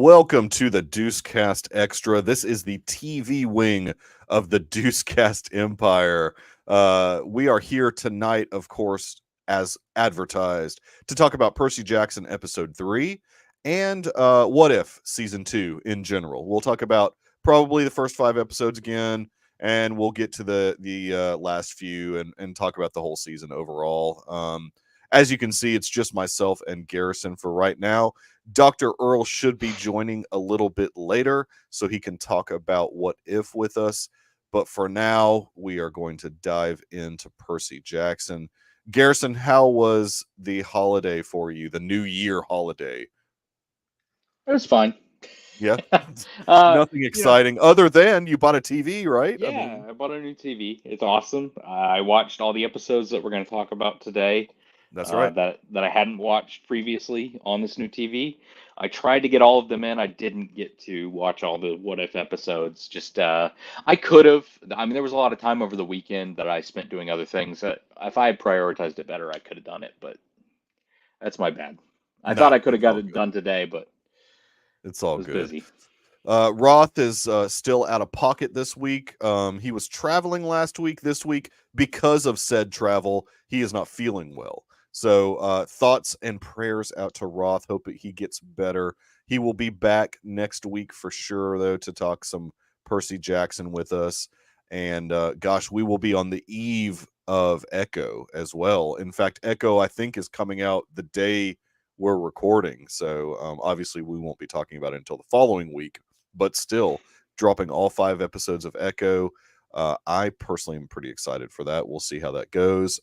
Welcome to the Deucecast Extra. This is the TV wing of the Deucecast Empire. We are here tonight, of course, as advertised, to talk about Percy Jackson Episode 3 and What If Season 2 in general. We'll talk about probably the first 5 episodes again, and we'll get to the last few and talk about the whole season overall. As you can see, it's just myself and Garrison for right now. Dr. Earl should be joining a little bit later so he can talk about What If with us. But for now, we are going to dive into Percy Jackson. Garrison, how was the holiday for you, the New Year holiday? It was fine. Yeah, uh, nothing you know, exciting other than you bought a TV, right? I yeah, mean, I bought a new TV. It's awesome. I watched all the episodes that we're going to talk about today, that's right. that I hadn't watched previously on this new TV. I tried to get all of them in. I didn't get to watch all the What If episodes. Just I could have. I mean, there was a lot of time over the weekend that I spent doing other things. That if I had prioritized it better, I could have done it. But that's my bad. I thought No, I could have it's got all it good. done today, but It's all was good. busy. Roth is still out of pocket this week. He was traveling last week. This week, because of said travel, he is not feeling well. So thoughts and prayers out to Roth. Hope that he gets better. He will be back next week for sure, though, to talk some Percy Jackson with us. And gosh, we will be on the eve of Echo as well. In fact, Echo, I think, is coming out the day we're recording. So obviously, we won't be talking about it until the following week, but still dropping all 5 episodes of Echo. I personally am pretty excited for that. We'll see how that goes.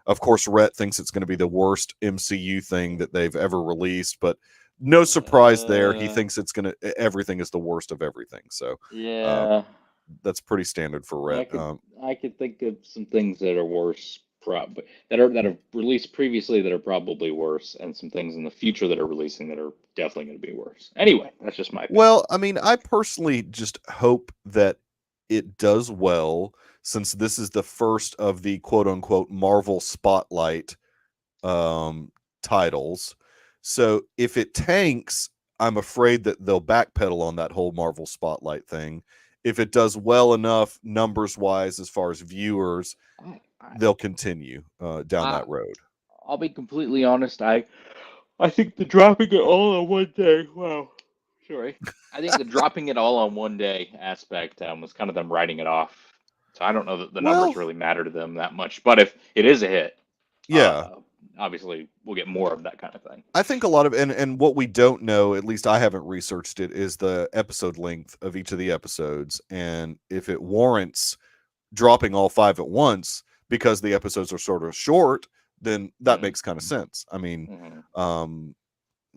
Of course, Rhett thinks it's going to be the worst MCU thing that they've ever released, but no surprise there. He Uh, thinks it's going to everything is the worst of everything. So uh, yeah. that's pretty standard for I Rhett. could I could think of some things that are worse, that have released previously that are probably worse, and some things in the future that are releasing that are definitely going to be worse. Anyway, that's just my opinion. Well, I mean, I personally just hope that it does well, since this is the first of the quote unquote Marvel Spotlight um, titles. So if it tanks, I'm afraid that they'll backpedal on that whole Marvel Spotlight thing. If it does well enough numbers wise, as far as viewers, I, I, they'll continue down I that road. I'll be completely honest. I think the dropping it all on one day. Wow, sorry. I think the dropping it all on one day aspect was kind of them writing it off. So I don't know that the numbers Well, really matter to them that much. But if it is a hit, yeah, uh, obviously we'll get more of that kind of thing. I think a lot of and what we don't know, at least I haven't researched it, is the episode length of each of the episodes, and if it warrants dropping all 5 at once because the episodes are sort of short, then that Mm. makes kind of sense. I mean, Hmm. um,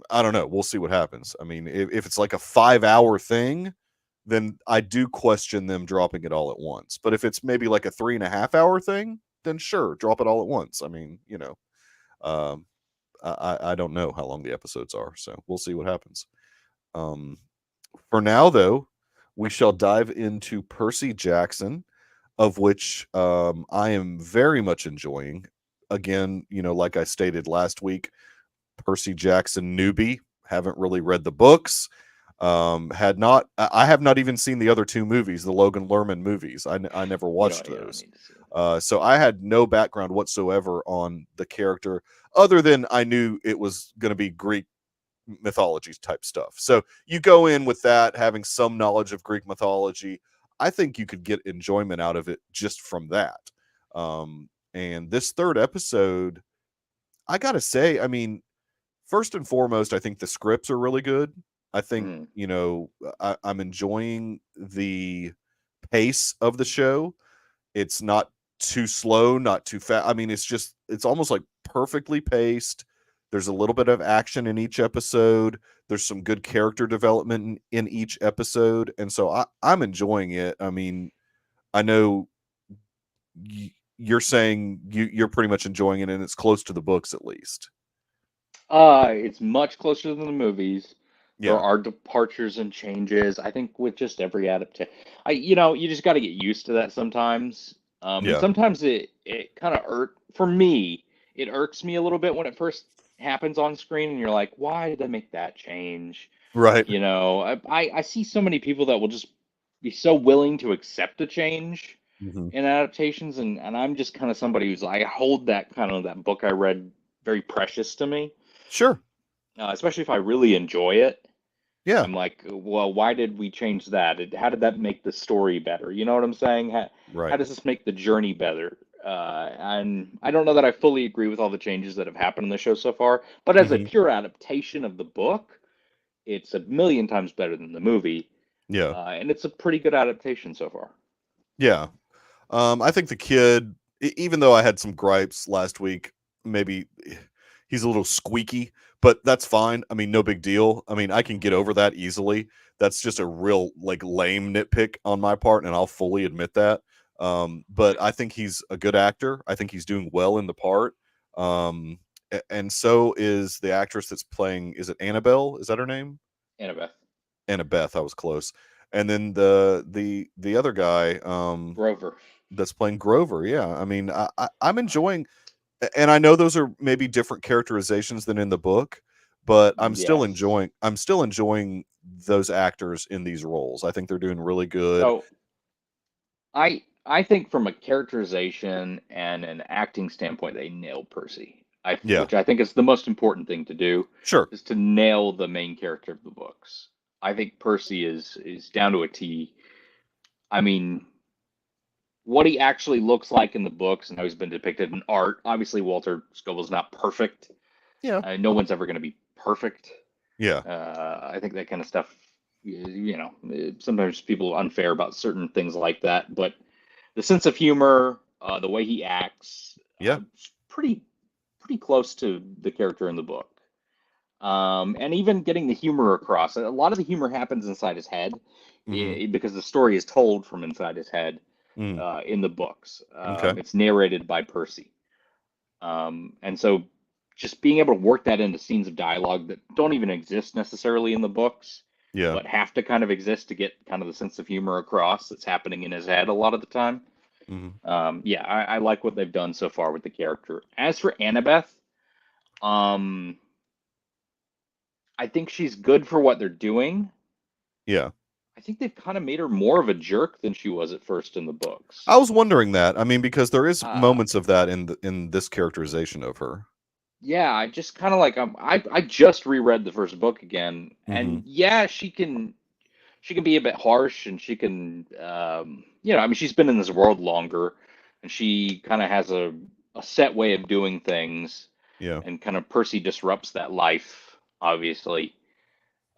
I don't know. We'll see what happens. I mean, if it's like a 5 hour thing, then I do question them dropping it all at once. But if it's maybe like a 3.5 hour thing, then sure, drop it all at once. I mean, um, I don't know how long the episodes are, so we'll see what happens. Um, for now, though, we shall dive into Percy Jackson, of which I am very much enjoying. Again, like I stated last week, Percy Jackson newbie. Haven't really read the books. I have not even seen the other 2 movies, the Logan Lerman movies. I never watched You don't those. need to see. So I had no background whatsoever on the character, other than I knew it was going to be Greek mythology type stuff. So you go in with that, having some knowledge of Greek mythology. I think you could get enjoyment out of it just from that. And this 3rd episode, I gotta say, I mean, first and foremost, I think the scripts are really good. I think, Mm. I'm enjoying the pace of the show. It's not too slow, not too fast. I mean, it's almost like perfectly paced. There's a little bit of action in each episode. There's some good character development in each episode. And so I'm enjoying it. I mean, I know you're saying you're pretty much enjoying it, and it's close to the books at least. It's much closer than the movies. There Yeah. are departures and changes. I think with just every adaptation, you just got to get used to that sometimes. And Yeah. sometimes it kind of for me. It irks me a little bit when it first happens on screen, and you're like, why did they make that change? Right. You know, I see so many people that will just be so willing to accept a change Hmm. in adaptations, and I'm just kind of somebody who's I hold that kind of that book I read very precious to me, Sure. especially if I really enjoy it. Yeah. I'm like, well, why did we change that? How did that make the story better? You know what I'm saying? How Right. does this make the journey better? And I don't know that I fully agree with all the changes that have happened in the show so far, but as a Hmm. pure adaptation of the book, it's a million times better than the movie, Yeah. and it's a pretty good adaptation so far. Yeah. I think the kid, even though I had some gripes last week, maybe he's a little squeaky, but that's fine. I mean, no big deal. I mean, I can get over that easily. That's just a real like lame nitpick on my part, and I'll fully admit that. But I think he's a good actor. I think he's doing well in the part. And so is the actress that's playing. Is it Annabelle? Is that her name? Annabeth. Annabeth. I was close. And then the other guy, Grover. that's playing Grover. Yeah, I mean, I'm enjoying, and I know those are maybe different characterizations than in the book, but Yes. I'm still enjoying those actors in these roles. I think they're doing really good. So I think from a characterization and an acting standpoint, they nailed Percy. Yeah, Which I think is the most important thing to do, sure. is to nail the main character of the books. I think Percy is down to a T. I mean, what he actually looks like in the books and how he's been depicted in art. Obviously, Walter Scobell's not perfect. Yeah, No one's ever going to be perfect. yeah, I think that kind of stuff, sometimes people are unfair about certain things like that. But the sense of humor, the way he acts, yeah. is pretty close to the character in the book. And even getting the humor across. A lot of the humor happens inside his head Hmm. because the story is told from inside his head Mm, in the books. okay. It's narrated by Percy. And so just being able to work that into scenes of dialogue that don't even exist necessarily in the books, Yeah. but have to kind of exist to get kind of the sense of humor across that's happening in his head a lot of the time. Hmm. Yeah, I like what they've done so far with the character. As for Annabeth, um, I think she's good for what they're doing. Yeah. I think they've kind of made her more of a jerk than she was at first in the I books. was wondering that. I mean, because there is Uh, moments of that in this characterization of her. yeah, I just kind of like I just reread the first book again, Hmm. and yeah, she can be a bit harsh, and she can I mean she's been in this world longer, and she kind of has a set way of doing things, Yeah. and kind of Percy disrupts that life, obviously.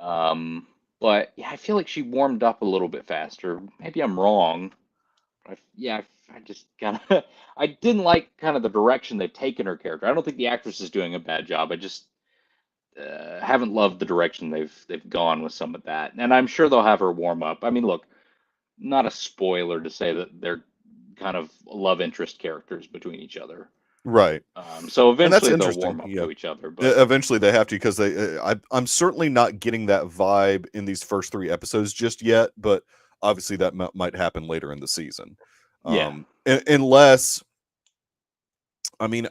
Um, but yeah, I feel like she warmed up a little bit faster. Maybe I'm wrong. Yeah, I just kind of I didn't like kind of the direction they've taken her character. I don't think the actress is doing a bad job. I just haven't loved the direction they've gone with some of that. And I'm sure they'll have her warm up. I mean, look, not a spoiler to say that they're kind of love interest characters between each other. Right. So And that's eventually they'll interesting. warm up Yeah. to each other. But Eventually they have to, because I'm certainly not getting that vibe in these first 3 episodes just yet, but obviously that might happen later in the season. yeah, Unless, I mean,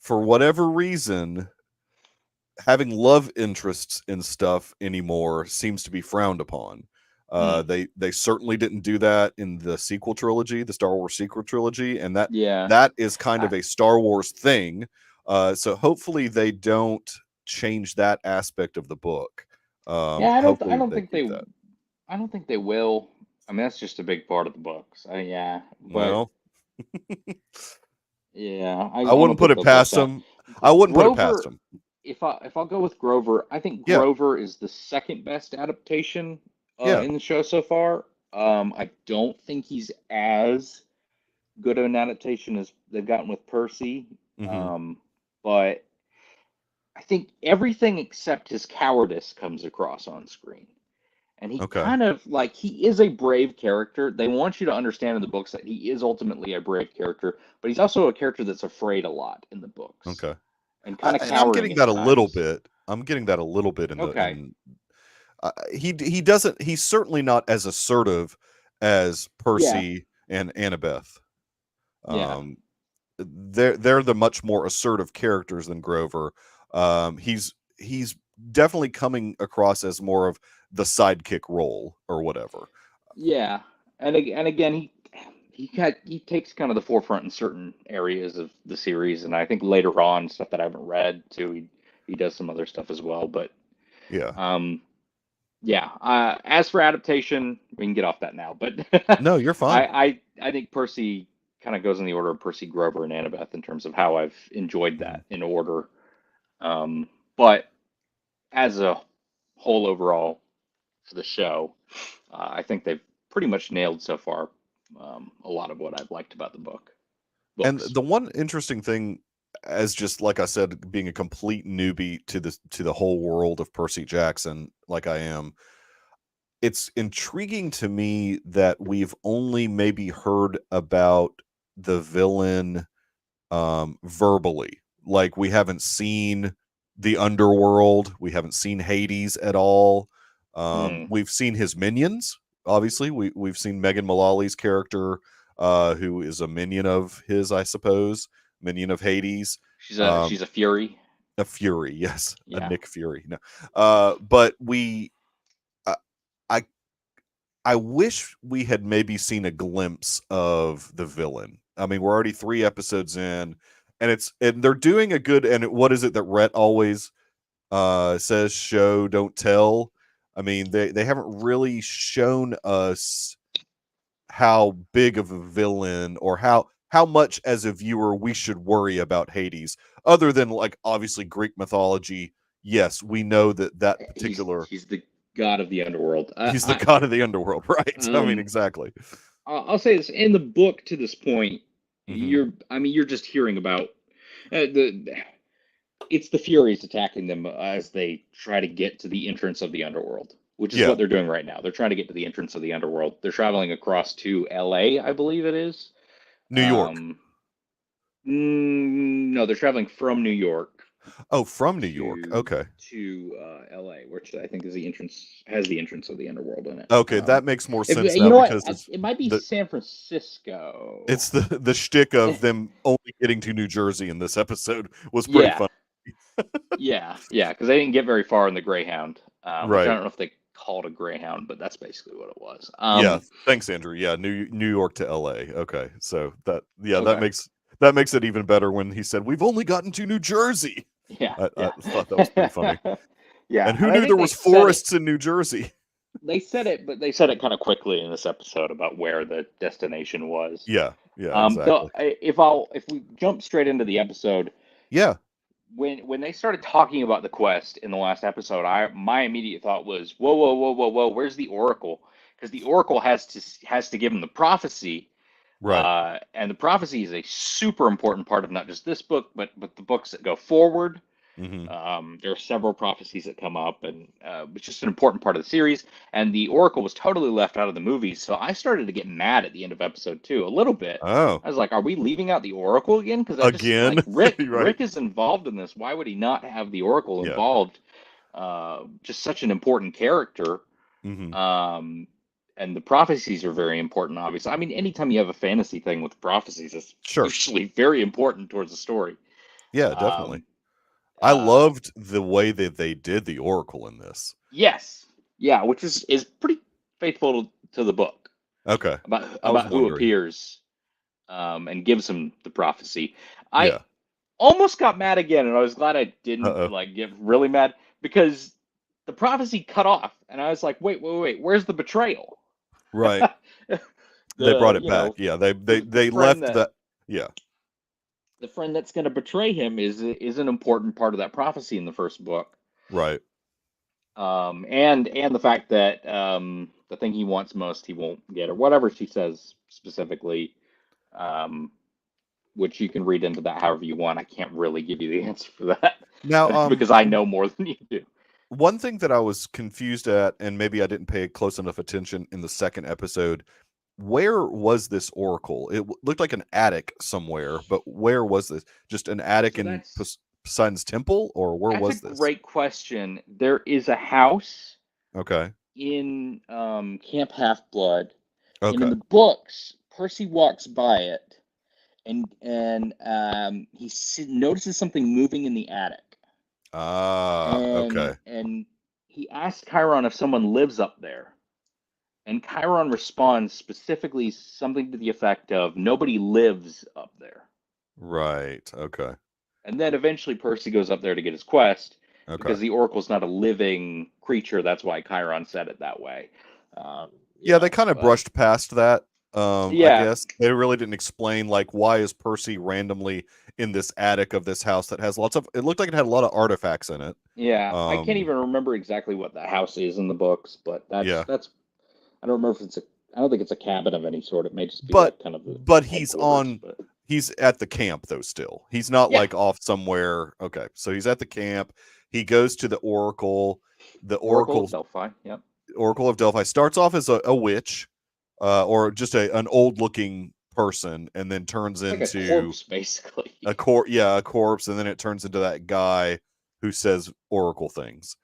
for whatever reason, having love interests in stuff anymore seems to be frowned upon. mm, They certainly didn't do that in the sequel trilogy, the Star Wars sequel trilogy, and yeah, that is kind I, of a Star Wars thing. So hopefully they don't change that aspect of the book. yeah. I Hopefully don't they think keep that. I don't think they will. I mean, that's just a big part of the books. Yeah, but Well, yeah, I I wouldn't don't put think it they'll touch past that. them. I wouldn't put it past Grover, them. if I'll go with Grover, I think Yeah, Grover is the second best adaptation yeah. in the show so far. I don't think he's as good of an adaptation as they've gotten with Percy. Hmm. Um, but I think everything except his cowardice comes across on screen. And he Okay, kind of like he is a brave character. They want you to understand in the books that he is ultimately a brave character, but he's also a character that's afraid a lot in the books okay. and kind of And I'm cowering getting at that a little times. bit. I'm getting that a little bit in the Okay. in he doesn't, he's certainly not as assertive as Yeah. Percy and Annabeth. Yeah. Um, they're the much more assertive characters than Grover. He's definitely coming across as more of the sidekick role or whatever. Yeah, and again, he takes kind of the forefront in certain areas of the series, and I think later on, stuff that I haven't read too, he does some other stuff as well. But Yeah. um, yeah. As for adaptation, we can get off that now. But No, you're fine. I think Percy kind of goes in the order of Percy, Grover, and Annabeth in terms of how I've enjoyed Mhm. that in order. But as a whole overall for the show, I think they've pretty much nailed so far a lot of what I've liked about the And books. the one interesting thing, as just like I said, being a complete newbie to the whole world of Percy Jackson, like I am, it's intriguing to me that we've only maybe heard about the villain verbally. Like we haven't seen the underworld, we haven't seen Hades at all. Hmm. We've seen his minions. Obviously, we've seen Megan Mullally's character, who is a minion of his, I suppose, minion of Hades. She's a Fury. A Fury, yes, a Yeah. Nick Fury. No, but uh, I I wish we had maybe seen a glimpse of the villain. I mean, we're already 3 episodes in, and they're doing a good, and what is it that Rhett always says, show don't tell. I mean, they haven't really shown us how big of a villain, or how much as a viewer we should worry about Hades, other than like obviously Greek mythology. Yes, we know that particular, He's the god of the underworld. he's the god of the underworld, right? I mean, Um, exactly. I'll say this in the book to this point, Hmm. you're just hearing about the it's the Furies attacking them as they try to get to the entrance of the underworld, which is Yeah, what they're doing right now. They're trying to get to the entrance of the underworld. They're traveling across to LA, I believe it is. New York. Um, no, they're traveling from New York Oh, from New York. to Okay. LA, which I think is the entrance has the entrance of the underworld in it. Okay, that makes more If sense you now know what, because it might be the San Francisco. it's the shtick of them only getting to New Jersey in this episode was pretty Yeah, funny. yeah, because they didn't get very far in the Greyhound, which I Right. don't know if they called a Greyhound, but that's basically what it was. Yeah. Thanks, Andrew. Yeah, New York to LA. Okay. So that Okay, makes it even better when he said we've only gotten to New Jersey. yeah, I yeah, thought that was pretty funny. yeah, And who and I knew there think was forests in New Jersey? but they said it kind of quickly in this episode about where the destination was. Yeah. Yeah, Though exactly. if we jump straight into the episode, Yeah. when they started talking about the quest in the last episode, my immediate thought was, whoa, whoa, whoa, whoa, whoa, where's the Oracle? Because the Oracle has to give him the prophecy, Right. and the prophecy is a super important part of not just this book, but the books that go forward. Mhm. There are several prophecies that come up, and it's just an important part of the series. And the Oracle was totally left out of the movies, so I started to get mad at the end of episode 2 a little bit. Oh. I was like, "Are we leaving out the Oracle again?" Because I just Again? like Rick. Right. Rick is involved in this. Why would he not have the Oracle Yeah. involved? Just such an important character. Mhm. Um, and the prophecies are very important, obviously. I mean, anytime you have a fantasy thing with prophecies, it's Sure. usually very important towards the story. Yeah, definitely. Um, I uh, loved the way that they did the Oracle in this. Yes. Yeah, which is pretty faithful to the book Okay. I was about who wondering. appears and gives him the prophecy. I Yeah. almost got mad again, and I was glad I didn't Uh-oh. like get really mad because the prophecy cut off, and I was like, wait, where's the betrayal? Right. They brought the it back. Yeah, the they friend left that that. Yeah. that's going to betray him is an important part of that prophecy in the first book. Right. And the fact that the thing he wants most he won't get, or whatever she says specifically, um, which you can read into that however you want. I can't really give you the answer for that Now, because I know more than you do. one thing that I was confused at, and maybe I didn't pay close enough attention in the second episode, where was this Oracle? It looked like an attic somewhere, but where was this? Just an attic So in Poseidon's temple, or where that's a was this? great question. There is a house Okay. in Camp Half Blood, and in Okay. the books, Percy walks by it, and he notices something moving in the attic. Ah, and okay. and he asks Chiron if someone lives up there, and Chiron responds specifically something to the effect of nobody lives up there. Right. Okay. And then eventually Percy goes up there to get his quest Okay. because the Oracle's not a living creature. That's why Chiron said it that way. Yeah, they kind of But brushed past that. I yeah, guess they really didn't explain like why is Percy randomly in this attic of this house that has lots of. It looked like it had a lot of artifacts in it. yeah. I can't Um, even remember exactly what the house is in the books, but yeah, that's. I don't remember if it's a. I don't think it's a cabin of any sort. It may just be but like kind of the but headquarters. But he's at the camp though. Still, he's not yeah, like off somewhere. Okay, so he's at the camp. He goes to the Oracle. The Oracle Oracle of Delphi. Yep. Oracle of Delphi starts off as a witch, or just an old looking person, and then turns It's like a into corpse, basically. a corpse, and then it turns into that guy who says oracle things,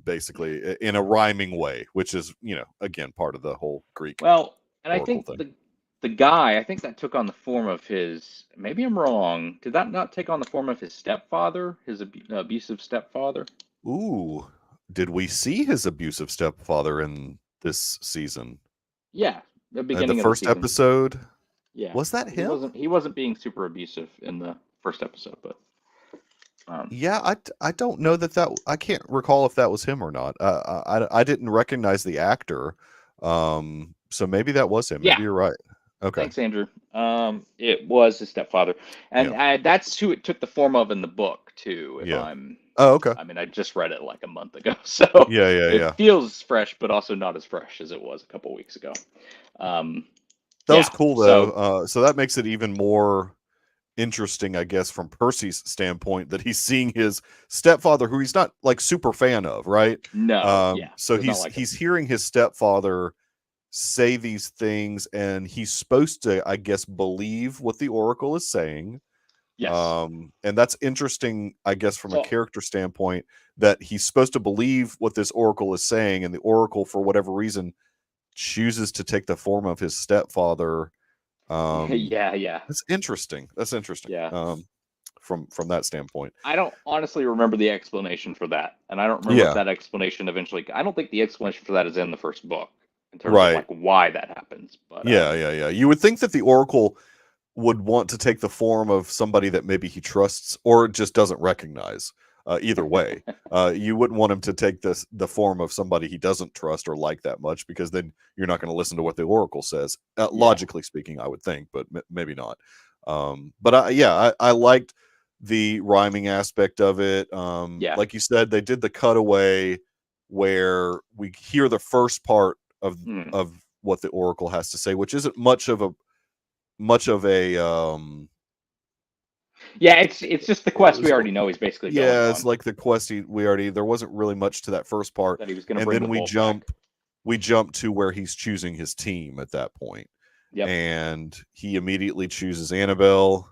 basically in a rhyming way, which is again part of the whole Greek Well, and I oracle think thing. the guy, I think that took on the form of his. Maybe I'm wrong. Did that not take on the form of his stepfather, his abusive stepfather? Ooh, did we see his abusive stepfather in this season? Yeah, the The beginning of the first season. episode, Yeah, was that him? he wasn't being super abusive in the first episode, but um, Yeah, I don't know that I can't recall if that was him or not. I didn't recognize the actor, so maybe that was him. yeah. Maybe you're right. Okay, Thanks, Andrew. It was his stepfather, and yeah, that's who it took the form of in the book too. If yeah. I'm, Oh, okay. I mean, I just read it like a month ago, so Yeah, yeah, it yeah. feels fresh, but also not as fresh as it was a couple weeks ago. Um, That was yeah. cool though. So So that makes it even more interesting, I guess, from Percy's standpoint that he's seeing his stepfather, who he's not like super fan of, right? no, yeah, So does not like him. he's hearing his stepfather say these things, and he's supposed to, I guess, believe what the Oracle is saying. Yes. And that's interesting, I guess, from a So character standpoint, that he's supposed to believe what this Oracle is saying, and the Oracle, for whatever reason, chooses to take the form of his stepfather. Um, yeah, yeah, that's interesting. That's interesting. yeah. From that standpoint. I don't honestly remember the explanation for that, and I don't remember if Yeah. that explanation eventually. I don't think the explanation for that is in the first book in terms of Right. like why that happens. But Yeah. Yeah. Yeah. You would think that the Oracle would want to take the form of somebody that maybe he trusts or just doesn't recognize. Either way, you wouldn't want him to take the form of somebody he doesn't trust or like that much, because then you're not going to listen to what the Oracle says. yeah, Logically speaking, I would think, but maybe not. But I liked the rhyming aspect of it. yeah. Like you said, they did the cutaway where we hear the first part Mm. of what the Oracle has to say, which isn't much of a Yeah, it's just the it quest we was already know he's basically going yeah, it's on. like the quest we already, there wasn't really much to that first part, That he was going to and bring the then we vault back. jump to where he's choosing his team at that point, Yep. and he immediately chooses Annabelle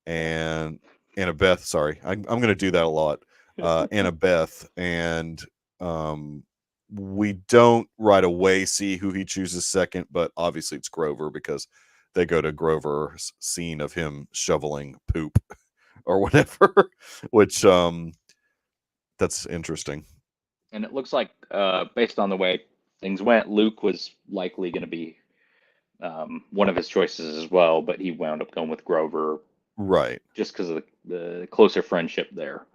and Annabeth. Sorry, I'm going to do that a lot. Annabeth, and um, we don't right away see who he chooses second, but obviously it's Grover, because they go to Grover's scene of him shoveling poop or whatever, which that's interesting. And it looks like, based on the way things went, Luke was likely going to be one of his choices as well, but he wound up going with Grover Right. just because of the closer friendship there,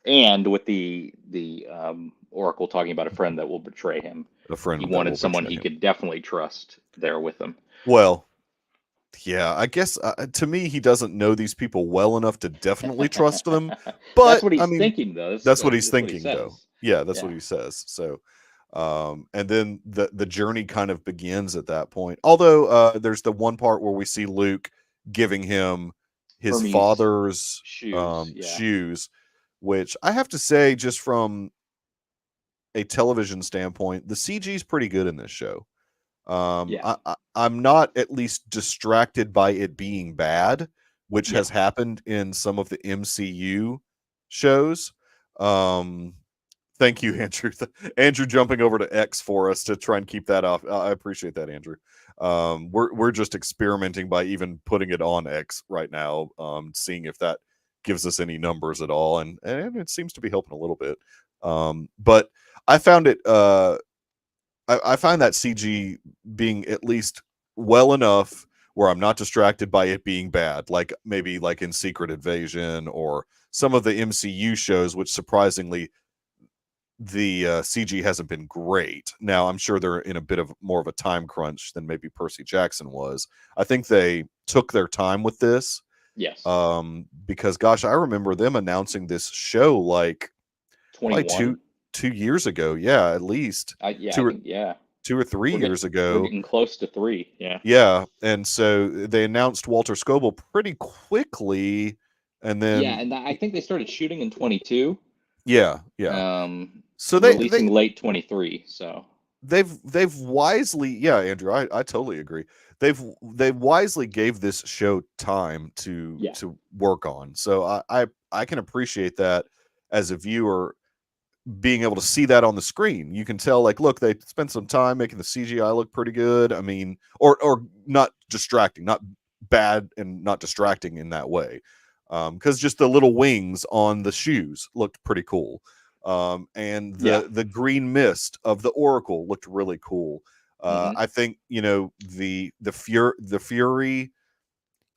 and with the Oracle talking about a friend that will betray him. A He friend that wanted will someone betray he him. could definitely trust there with him. Well, yeah, I guess to me he doesn't know these people well enough to definitely trust them, That's but what I he's mean thinking, though. that's what he's That's what he thinking though. says. Yeah, that's what Yeah. he says. So and then the journey kind of begins at that point. Although there's the one part where we see Luke giving him his Hermes father's shoes. Yeah. shoes, which I have to say, just from a television standpoint, the CG is pretty good in this show. Yeah. I'm not at least distracted by it being bad, which Yeah. has happened in some of the MCU shows. Um, Thank you, Andrew. Andrew jumping over to X for us to try and keep that off. I appreciate that, Andrew. We're just experimenting by even putting it on X right now, seeing if that gives us any numbers at all, and it seems to be helping a little bit. But I found it. I find that CG being at least well enough where I'm not distracted by it being bad, like maybe like in Secret Invasion or some of the MCU shows, which surprisingly the CG hasn't been great. Now I'm sure they're in a bit of more of a time crunch than maybe Percy Jackson was. I think they took their time with this, Yes. because gosh, I remember them announcing this show like probably 21. 2 years ago. Yeah, at least Yeah, two I or think, yeah. 2 or 3 years We're ago. getting close to 3. Yeah. Yeah, and so they announced Walter Scobell pretty quickly, and Yeah, then and I think they started shooting in 22, yeah. So and releasing late 23. So they've wisely, yeah, Andrew, I totally agree. They wisely gave this show time yeah, to work on. So I can appreciate that as a viewer, being able to see that on the screen. You can tell, like, look, they spent some time making the CGI look pretty good. I mean, or not distracting, not bad and not distracting in that way. Because just the little wings on the shoes looked pretty cool. And yeah. the green mist of the Oracle looked really cool. Hmm. I think, the Fury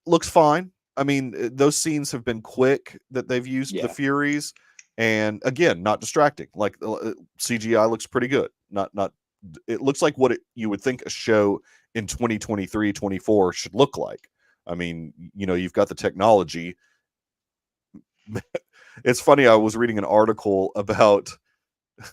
looks fine. I mean, those scenes have been quick that they've used the Yeah. Furies, and again, not distracting. Like, CGI looks pretty good. Not. It looks like what you would think a show in 2023, 24 should look like. I mean, you've got the technology. It's funny. I was reading an article about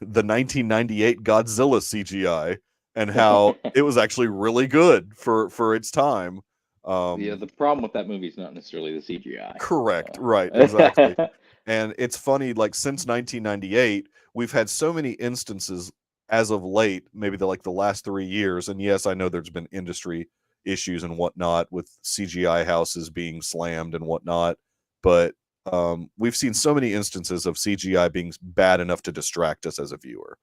the 1998 Godzilla CGI and how it was actually really good for its time. Yeah, Um, the problem with that movie is not necessarily the CGI. Correct. Right. Exactly. So. And it's funny, like since 1998, we've had so many instances as of late, maybe the last 3 years. And yes, I know there's been industry issues and whatnot with CGI houses being slammed and whatnot, but we've seen so many instances of CGI being bad enough to distract us as a viewer.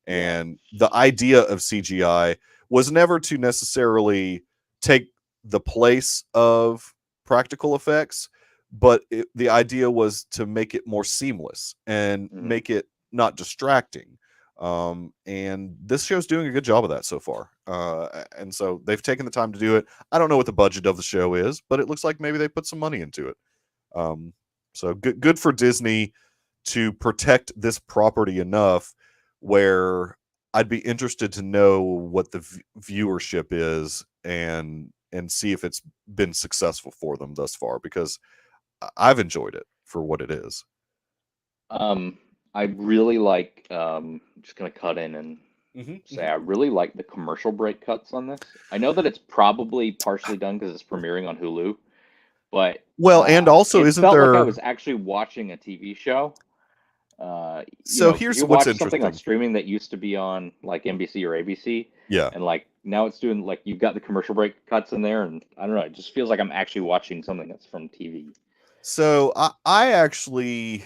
Yeah. And the idea of CGI was never to necessarily take the place of practical effects, but the idea was to make it more seamless and Hmm. make it not distracting. And this show's doing a good job of that so far. And so they've taken the time to do it. I don't know what the budget of the show is, but it looks like maybe they put some money into it. Um, so good for Disney to protect this property enough where I'd be interested to know what the viewership is and see if it's been successful for them thus far, because I've enjoyed it for what it is. Um, I really like. I'm just gonna cut in and Hmm. say Hmm. I really like the commercial break cuts on this. I know that it's probably partially done because it's premiering on Hulu, but Well, and also, it isn't felt like I there? was actually watching a TV show. So Because here's you what's watch something on interesting. streaming that used to be on like NBC or ABC, Yeah. and like now it's doing like you've got the commercial break cuts in there, and I don't know, it just feels like I'm actually watching something that's from TV. So I actually,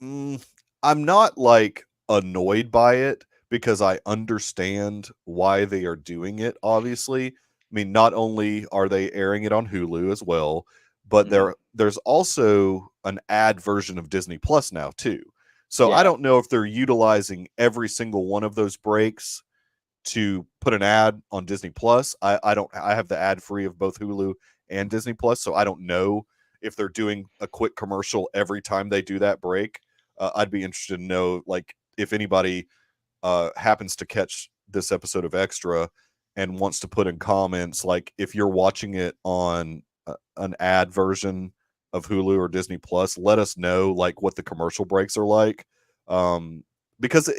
mm, I'm not like annoyed by it because I understand why they are doing it. Obviously, I mean, not only are they airing it on Hulu as well, but Hmm. there's also an ad version of Disney Plus now too. So I Yeah. don't know if they're utilizing every single one of those breaks to put an ad on Disney Plus. I don't, I have the ad free of both Hulu and Disney Plus, so I don't know if they're doing a quick commercial every time they do that break. I'd be interested to know, like, if anybody happens to catch this episode of Extra and wants to put in comments, like if you're watching it on an ad version of Hulu or Disney Plus, let us know like what the commercial breaks are like, because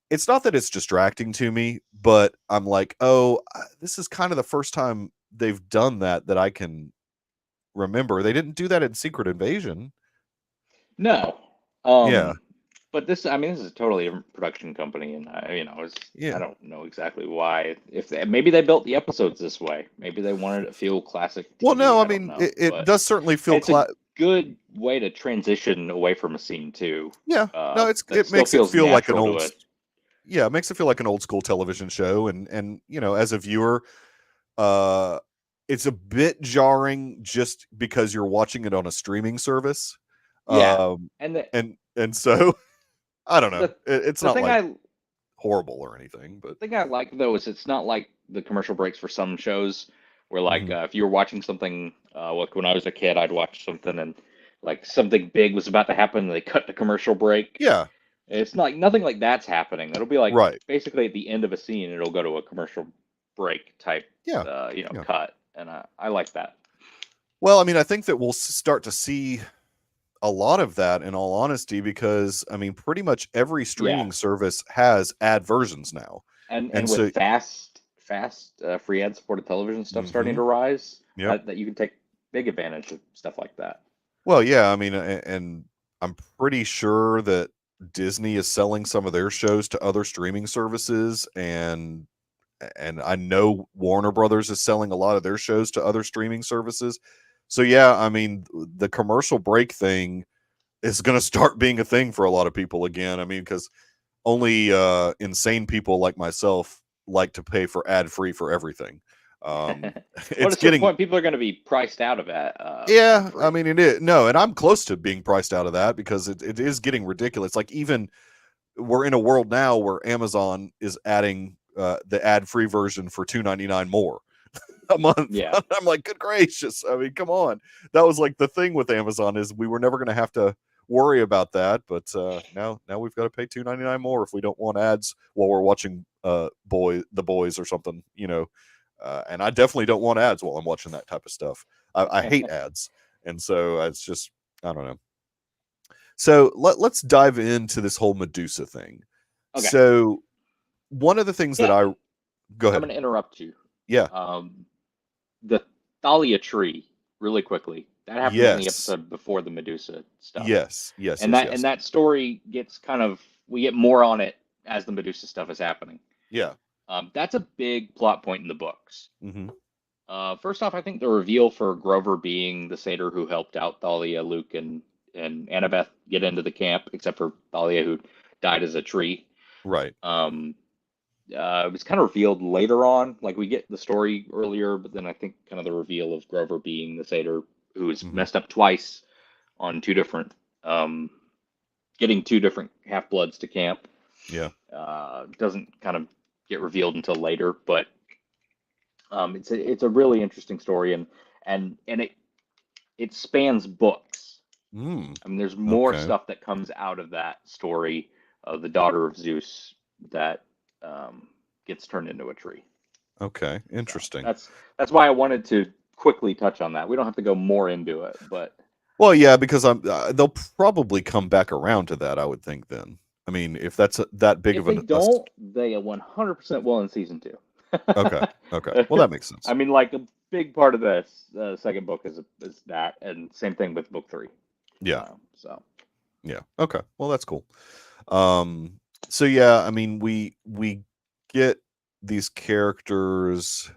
it's not that it's distracting to me, but I'm like, oh, this is kind of the first time they've done that I can remember. They didn't do that in Secret Invasion. No. Yeah, Um, but this, I mean, this is a totally different production company, and I yeah. don't know exactly why. If maybe they built the episodes this way, maybe they wanted to feel classic Well, TV. no, I I don't mean, know, it but does certainly feel it's a good way to transition away from a scene too. yeah. No, That it still makes it feels feel like an natural to old it. yeah, it makes it feel like an old school television show, and as a viewer, uh it's a bit jarring just because you're watching it on a streaming service. Yeah, Um, and the and so I don't know. the It's the not thing like I horrible or anything, but thing I like though is it's not like the commercial breaks for some shows where like mhm. if you were watching something like when I was a kid I'd watch something and like something big was about to happen and they cut the commercial break. Yeah, It's not nothing like that's happening. It'll be like right. basically at the end of a scene it'll go to a commercial break type Yeah, yeah. cut and I like that. Well, I mean, I think that we'll start to see a lot of that in all honesty because I mean, pretty much every Yeah. streaming service has ad versions now. And And with so fast free ad supported television stuff starting to mhm. rise, Yep. that you can take big advantage of stuff like that. Well, yeah, I mean, and I'm pretty sure that Disney is selling some of their shows to other streaming services, and I know Warner Brothers is selling a lot of their shows to other streaming services. So yeah, I mean, the commercial break thing is going to start being a thing for a lot of people again. I mean, because only insane people like myself like to pay for ad free for everything. Well, at It's a certain getting point, people are going to be priced out of ad yeah, I free. mean it is no, and I'm close to being priced out of that because it is getting ridiculous. Like even we're in a world now where Amazon is adding the ad-free version for $2.99 more a month. Yeah. I'm like, good gracious! I mean, come on. That was like the thing with Amazon is we were never going to have to worry about that, but now we've got to pay $2.99 more if we don't want ads while we're watching the boys or something, you know. And I definitely don't want ads while I'm watching that type of stuff. I hate ads, and so it's just I don't know. So let's dive into this whole Medusa thing. Okay. So one of the things that Yeah. I go I'm ahead. going to interrupt you. Yeah. Um, the Thalia tree, really quickly. That happens in the Yes. episode before the Medusa stuff, Yes. Yes. and Yes. that and Yes. that story gets kind of we get more on it as the Medusa stuff is happening. Yeah. That's a big plot point in the books. Hmm. First off, I think the reveal for Grover being the satyr who helped out Thalia, Luke, and Annabeth get into the camp, except for Thalia, who died as a tree. Right. Um, it was kind of revealed later on. Like we get the story earlier, but then I think kind of the reveal of Grover being the satyr who was Hmm. messed up twice on two different, um, getting two different half bloods to camp. Yeah. Doesn't kind of get revealed until later, but it's a really interesting story, and it spans books. Mm. I mean, there's more Okay. stuff that comes out of that story of the daughter of Zeus that gets turned into a tree. Okay. So Interesting. that's why I wanted to quickly touch on that. We don't have to go more into it, but Well, yeah, because I'm they'll probably come back around to that. I would think then. I mean, if that's that big if of they an don't, they 100% will in season two. okay. Okay. Well, that makes sense. I mean, like a big part of this second book is that, and same thing with book three. Yeah. So Yeah. Okay. Well, that's cool. Um. So yeah, I mean, we get these characters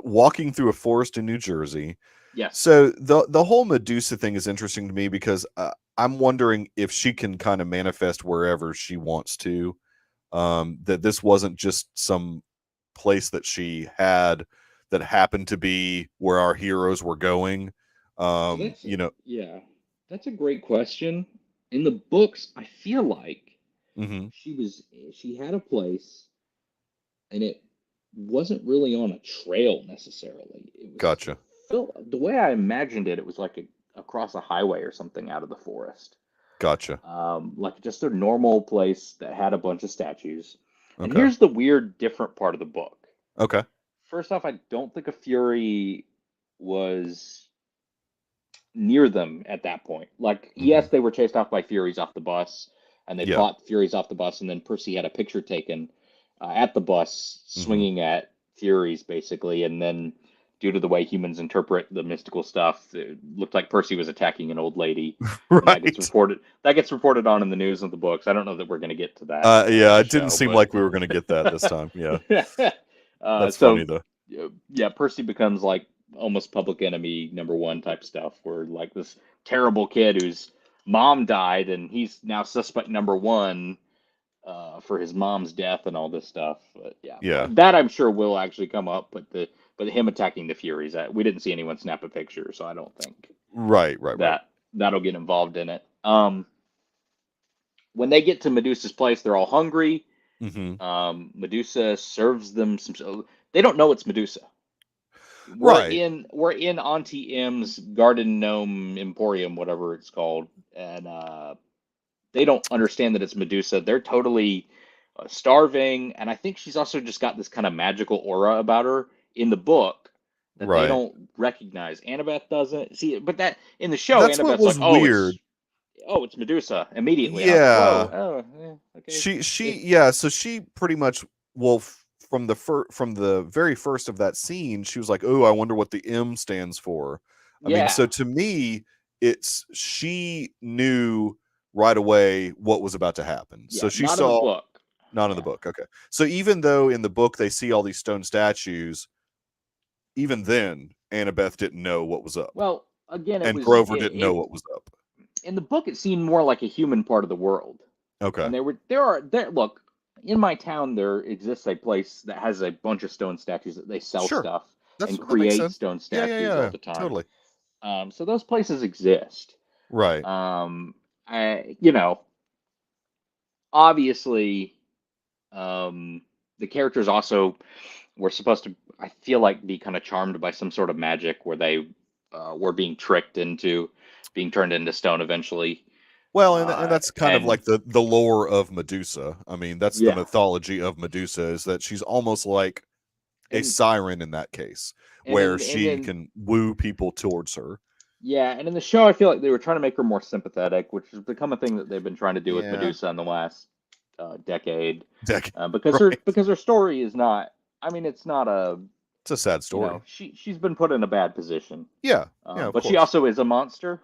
walking through a forest in New Jersey. yes, So the whole Medusa thing is interesting to me because I'm wondering if she can kind of manifest wherever she wants to. That this wasn't just some place that she had that happened to be where our heroes were going. so that's You know. yeah, that's a great question. In the books, I feel like Hmm. she was she had a place, and it wasn't really on a trail necessarily. Gotcha. It felt the way I imagined it. It was like across a highway or something out of the forest. Gotcha. Like just a normal place that had a bunch of statues. And Okay. here's the weird, different part of the book. Okay. First off, I don't think a Fury was near them at that point. Like, Hmm. yes, they were chased off by Furies off the bus, and they Yeah. fought Furies off the bus, and then Percy had a picture taken at the bus, Hmm. swinging at Furies, basically, and then due to the way humans interpret the mystical stuff, it looked like Percy was attacking an old lady, and that gets Right. reported. That gets reported on in the news and the books. I don't know that we're going to get to that Yeah, in the it didn't show, seem but like we were going to get that this time. Yeah. That's so funny though. yeah, Percy becomes like almost public enemy number one type stuff, where like this terrible kid whose mom died, and he's now suspect number one for his mom's death and all this stuff. But yeah, Yeah. that I'm sure will actually come up. But but him attacking the Furies, we didn't see anyone snap a picture, so I don't think Right. that that'll get involved in it. When they get to Medusa's place, they're all hungry. Mm-hmm. Medusa serves them some. They don't know it's Medusa. Right. We're in Auntie M's Garden Gnome Emporium, whatever it's called, and they don't understand that it's Medusa. They're totally starving, and I think she's also just got this kind of magical aura about her in the book that they Right. don't recognize. Annabeth doesn't see it, but that in the show, That's what Annabeth's like, was weird. it's Medusa immediately, and I was like, Yeah. whoa, okay. Yeah, so she pretty much, well, from the very first of that scene, she was like, "Oh, I wonder what the M stands for." I mean, Yeah, so to me, it's she knew right away what was about to happen. So yeah, she not in the saw, book. not in the Yeah. book. Okay. So even though in the book they see all these stone statues, even then Annabeth didn't know what was up. Well, again, And Grover didn't know what was up. in the book it seemed more like a human part of the world. Okay. And there look, in my town there exists a place that has a bunch of stone statues that they sell Sure. stuff and That makes create sense. stone Yeah, statues all the time. totally. So those places exist. Right. You know, obviously, the characters also were supposed to, I feel like, be kind of charmed by some sort of magic where they were being tricked into being turned into stone eventually. Well, and that's kind of And like the lore of Medusa. I mean, that's the yeah, mythology of Medusa, is that she's almost like a and siren in that case, and where in she can woo people towards her. yeah, and in the show, I feel like they were trying to make her more sympathetic, which has become a thing that they've been trying to do with Yeah. Medusa in the last decade, Decade. because Right. her story is not. I mean, it's not a. It's a sad story. She's been put in a bad position, Yeah. Yeah, of but she course. also is a monster.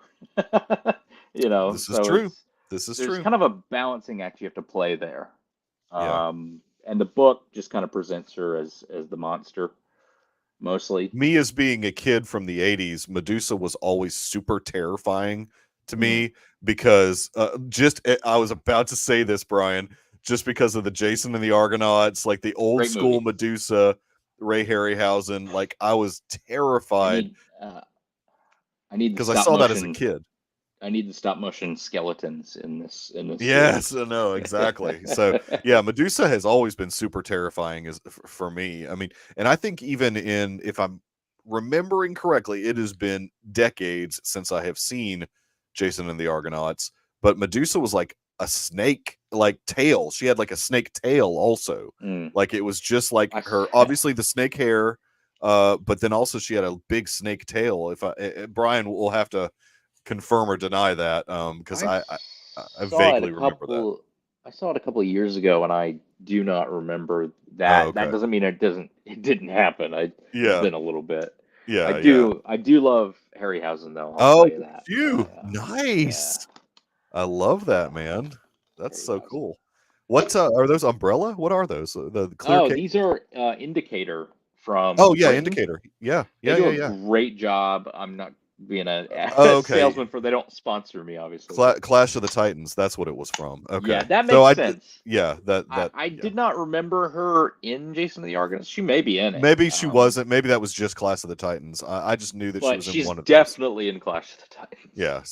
This is So true. This is there's true. kind of a balancing act you have to play there. Yeah. And the book just kind of presents her as the monster mostly. Me as being a kid from the 80s, Medusa was always super terrifying to Mm, me because I was about to say this, Brian, just because of the Jason and the Argonauts, like the old great school movie. Medusa, Ray Harryhausen, like I was I terrified need I need the because I stop saw that as a motion. kid. I need the stop motion skeletons in this Yes, series. I know exactly. So yeah, Medusa has always been super terrifying for me. I mean, and I think even if I'm remembering correctly, it has been decades since I have seen Jason and the Argonauts. But Medusa was like a snake, like tail. She had like a snake tail also. Mm. Like it was just like I, her, obviously the snake hair, but then also she had a big snake tail. Brian will have to confirm or deny that, because I I saw it a vaguely remember that. couple. I saw it a couple of years ago, and I do not remember Oh, that. That okay. doesn't mean it didn't happen. It's Yeah. been a little bit. Yeah. I do love Harryhausen though. I'll tell Oh, you that. phew. Yeah, Nice. I love that, yeah. man. That's so Harryhausen. cool. What are those Umbrella? What are those? The clear Oh, case? these are Indicator Oh, from yeah, Britain. Indicator. Yeah. They Yeah, do yeah, a yeah. great job. I'm not being Oh, a okay. salesman for. They don't sponsor me, obviously. Clash of the Titans. That's what it was from. Yeah, Okay. that So makes sense. yeah, I yeah. did not remember her in Jason the Argonauts. She may be in it, Maybe she wasn't. Maybe that was just Clash of the Titans. I just knew that she but was in she's one of those. definitely in Clash of the Titans. Yeah,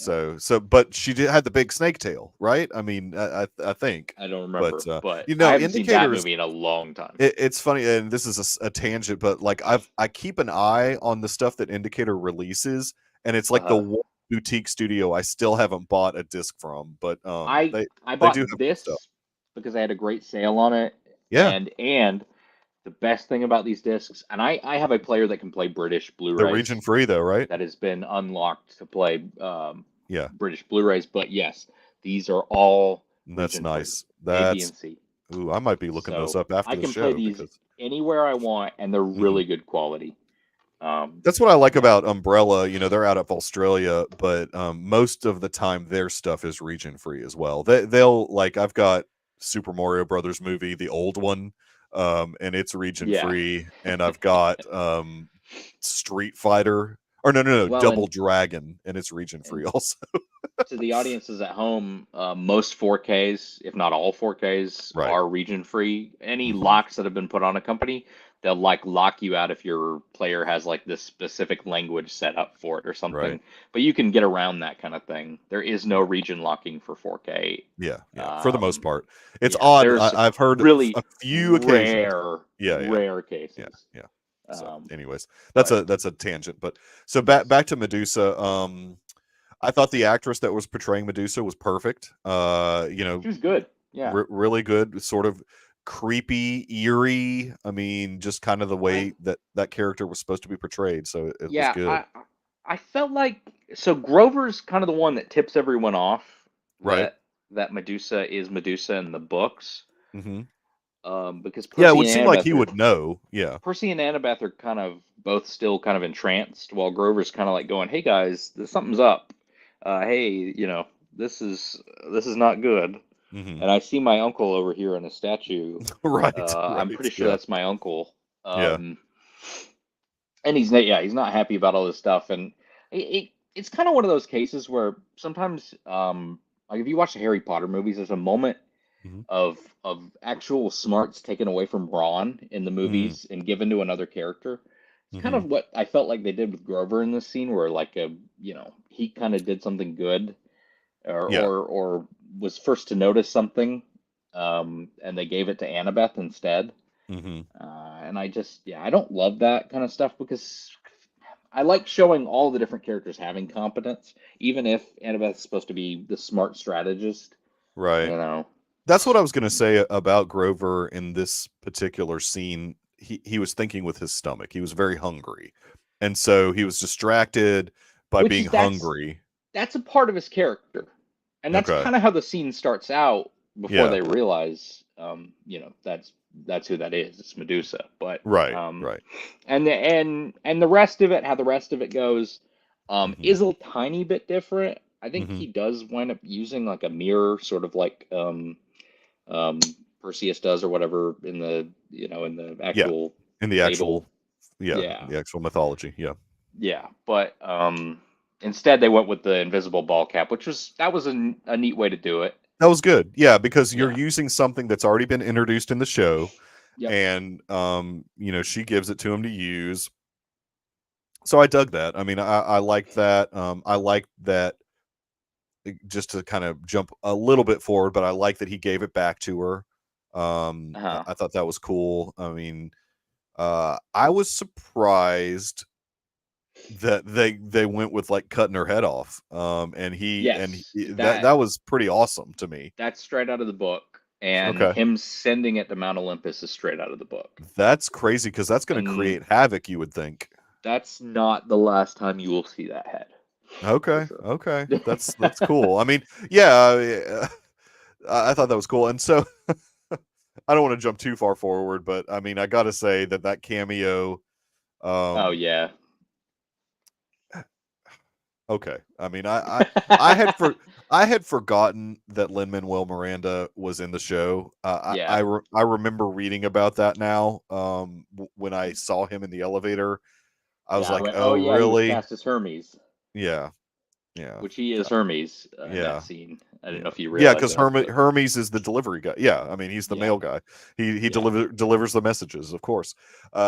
but she had the big snake tail, right? I mean, I think, I don't but remember, but I haven't seen that Indicators. movie in a long time. It's funny, and this is a tangent, but like I keep an eye on the stuff that Indicator releases, and it's like the Uh, one boutique studio I still haven't bought a disc from, but I they do have bought good stuff. this because I had a great sale on it, Yeah, and the best thing about these discs, and I have a player that can play British they're region Blu-rays free though, right? that has been unlocked to play Yeah, British Blu-rays, but yes, these are all that's region free, nice. A, B, and C. Ooh, I might be looking those So up after I the can play show these because. anywhere I want, and they're Mhm. really good quality. That's what I like Yeah, about Umbrella. You know, they're out of Australia, but most of the time their stuff is region free as well. They'll like I've got Super Mario Brothers movie, the old one, and it's region yeah. free, and I've got Street Fighter. Or no, Well, Double and Dragon, and it's region free and also. to the audiences at home, most 4Ks, if not all 4Ks, Right. are region free. Any Hmm. locks that have been put on a company, they'll like lock you out if your player has like this specific language set up for it or Right. something. But you can get around that kind of thing. There is no Yeah. region locking for 4K. Yeah. For the most part, it's Yeah, odd. there's I've heard really a few occasions. rare, Yeah. rare Yeah, cases. yeah. So, Um, anyways, but that's a tangent. But so yes, back to Medusa. I thought the actress that was portraying Medusa was perfect. she was good. Yeah, Really good, sort of creepy, eerie. I mean, just kind of the I way that that character was supposed to be portrayed. So it was yeah, good. I felt like so Grover's kind of the one that tips everyone off Right. that Medusa is Medusa in the books. Hmm. Because Yeah, it would seem like he would know. Yeah. Percy and Annabeth are kind of both still kind of entranced, while Grover's kind of like going, "Hey guys, something's up. Hey, this is not good." Hmm. And I see my uncle over here in a statue. Right. I'm Right. pretty sure Yeah. that's my uncle. Yeah. Um, and he's not happy about all this stuff, and it's kind of one of those cases where sometimes, like if you watch the Harry Potter movies, there's a moment Hmm. of actual smarts taken away from Ron in the Hmm. movies and given to another character. It's kind Hmm. of what I felt like they did with Grover in this scene, where like he kind of did something good, Yeah. or was first to notice something, and they gave it to Annabeth instead. Hmm. And I don't love that kind of stuff because I like showing all the different characters having competence, even if Annabeth's supposed to be the smart strategist. You Right. know, That's what I was going to say about Grover in this particular scene. He was thinking with his stomach. He was very hungry, and so he was distracted by which being is hungry. that's a part of his character, and that's Okay. kind of how the scene starts out before Yeah. they realize, that's who that is. It's Medusa, but Right. Right. and the rest of it, how the rest of it goes, Hmm. is a tiny bit different. I think Hmm. he does wind up using like a mirror, sort of like um, Perseus does or whatever in the Yeah. actual In the fable. actual, yeah, Yeah, the actual mythology. Yeah. yeah, but instead they went with the invisible ball cap, which was a neat way to do it. That was good. Yeah, because you're Yeah. using something that's already been introduced in the show, Yep. and she gives it to him to use. So I dug that. I mean, I liked that. I liked that. Just to kind of jump a little bit forward, but I like that he gave it back to her. Uh-huh. I thought that was cool. I mean, I was surprised that they went with like cutting her head off. Yes, That was pretty awesome to me. that's straight out of the book, and Okay, him sending it to Mount Olympus is straight out of the book. that's crazy because that's going to And create havoc. You would think. that's not the last time you will see that head, for Okay, sure. okay, that's cool. I mean, yeah, I thought that was cool, and so I don't want to jump too far forward, but I mean, I got to say that that cameo. Oh Um, yeah, okay, I mean, I had I had forgotten that Lin Manuel Miranda was in the show. yeah, I remember reading about that now. When I saw him in the elevator, I was yeah. I like, went, oh oh yeah, he was really? cast as Hermes, Yeah, yeah, which he is Hermes in that yeah. scene. I didn't Yeah, know if you yeah, realized because that, but Hermes is the delivery guy. Yeah, I mean he's the yeah, mail guy. He yeah, delivers the messages, of course.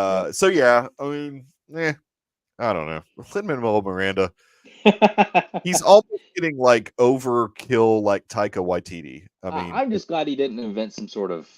yep. So yeah, I mean, I don't know. Lin Manuel Miranda, he's almost getting like overkill, like Taika Waititi. I mean, I'm just glad he didn't invent some sort of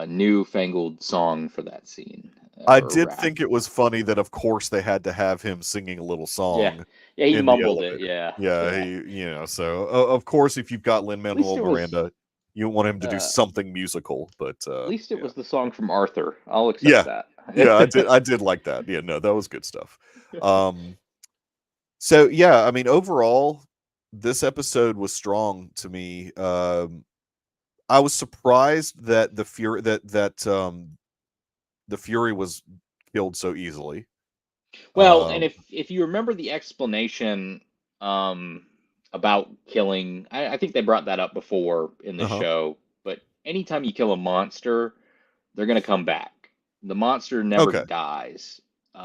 newfangled song for that scene, I or did rap. think it was funny that of course they had to have him singing a little Yeah, song yeah, he in the mumbled it. elevator. Yeah, Yeah, yeah. so of course if you've got Lin At least Manuel it was. Miranda, you want him to do Uh, something musical, but at least it yeah. was the song from Arthur. I'll accept Yeah, that. yeah, I did like that. Yeah, no, that was good stuff. Um, so yeah, I mean, overall, this episode was strong to me. I was surprised that the Fury was killed so easily. Well, and Um, if you remember the explanation um, about killing, I think they brought that up before in the uh-huh. show. But anytime you kill a monster, they're gonna come back. The monster never Okay. dies.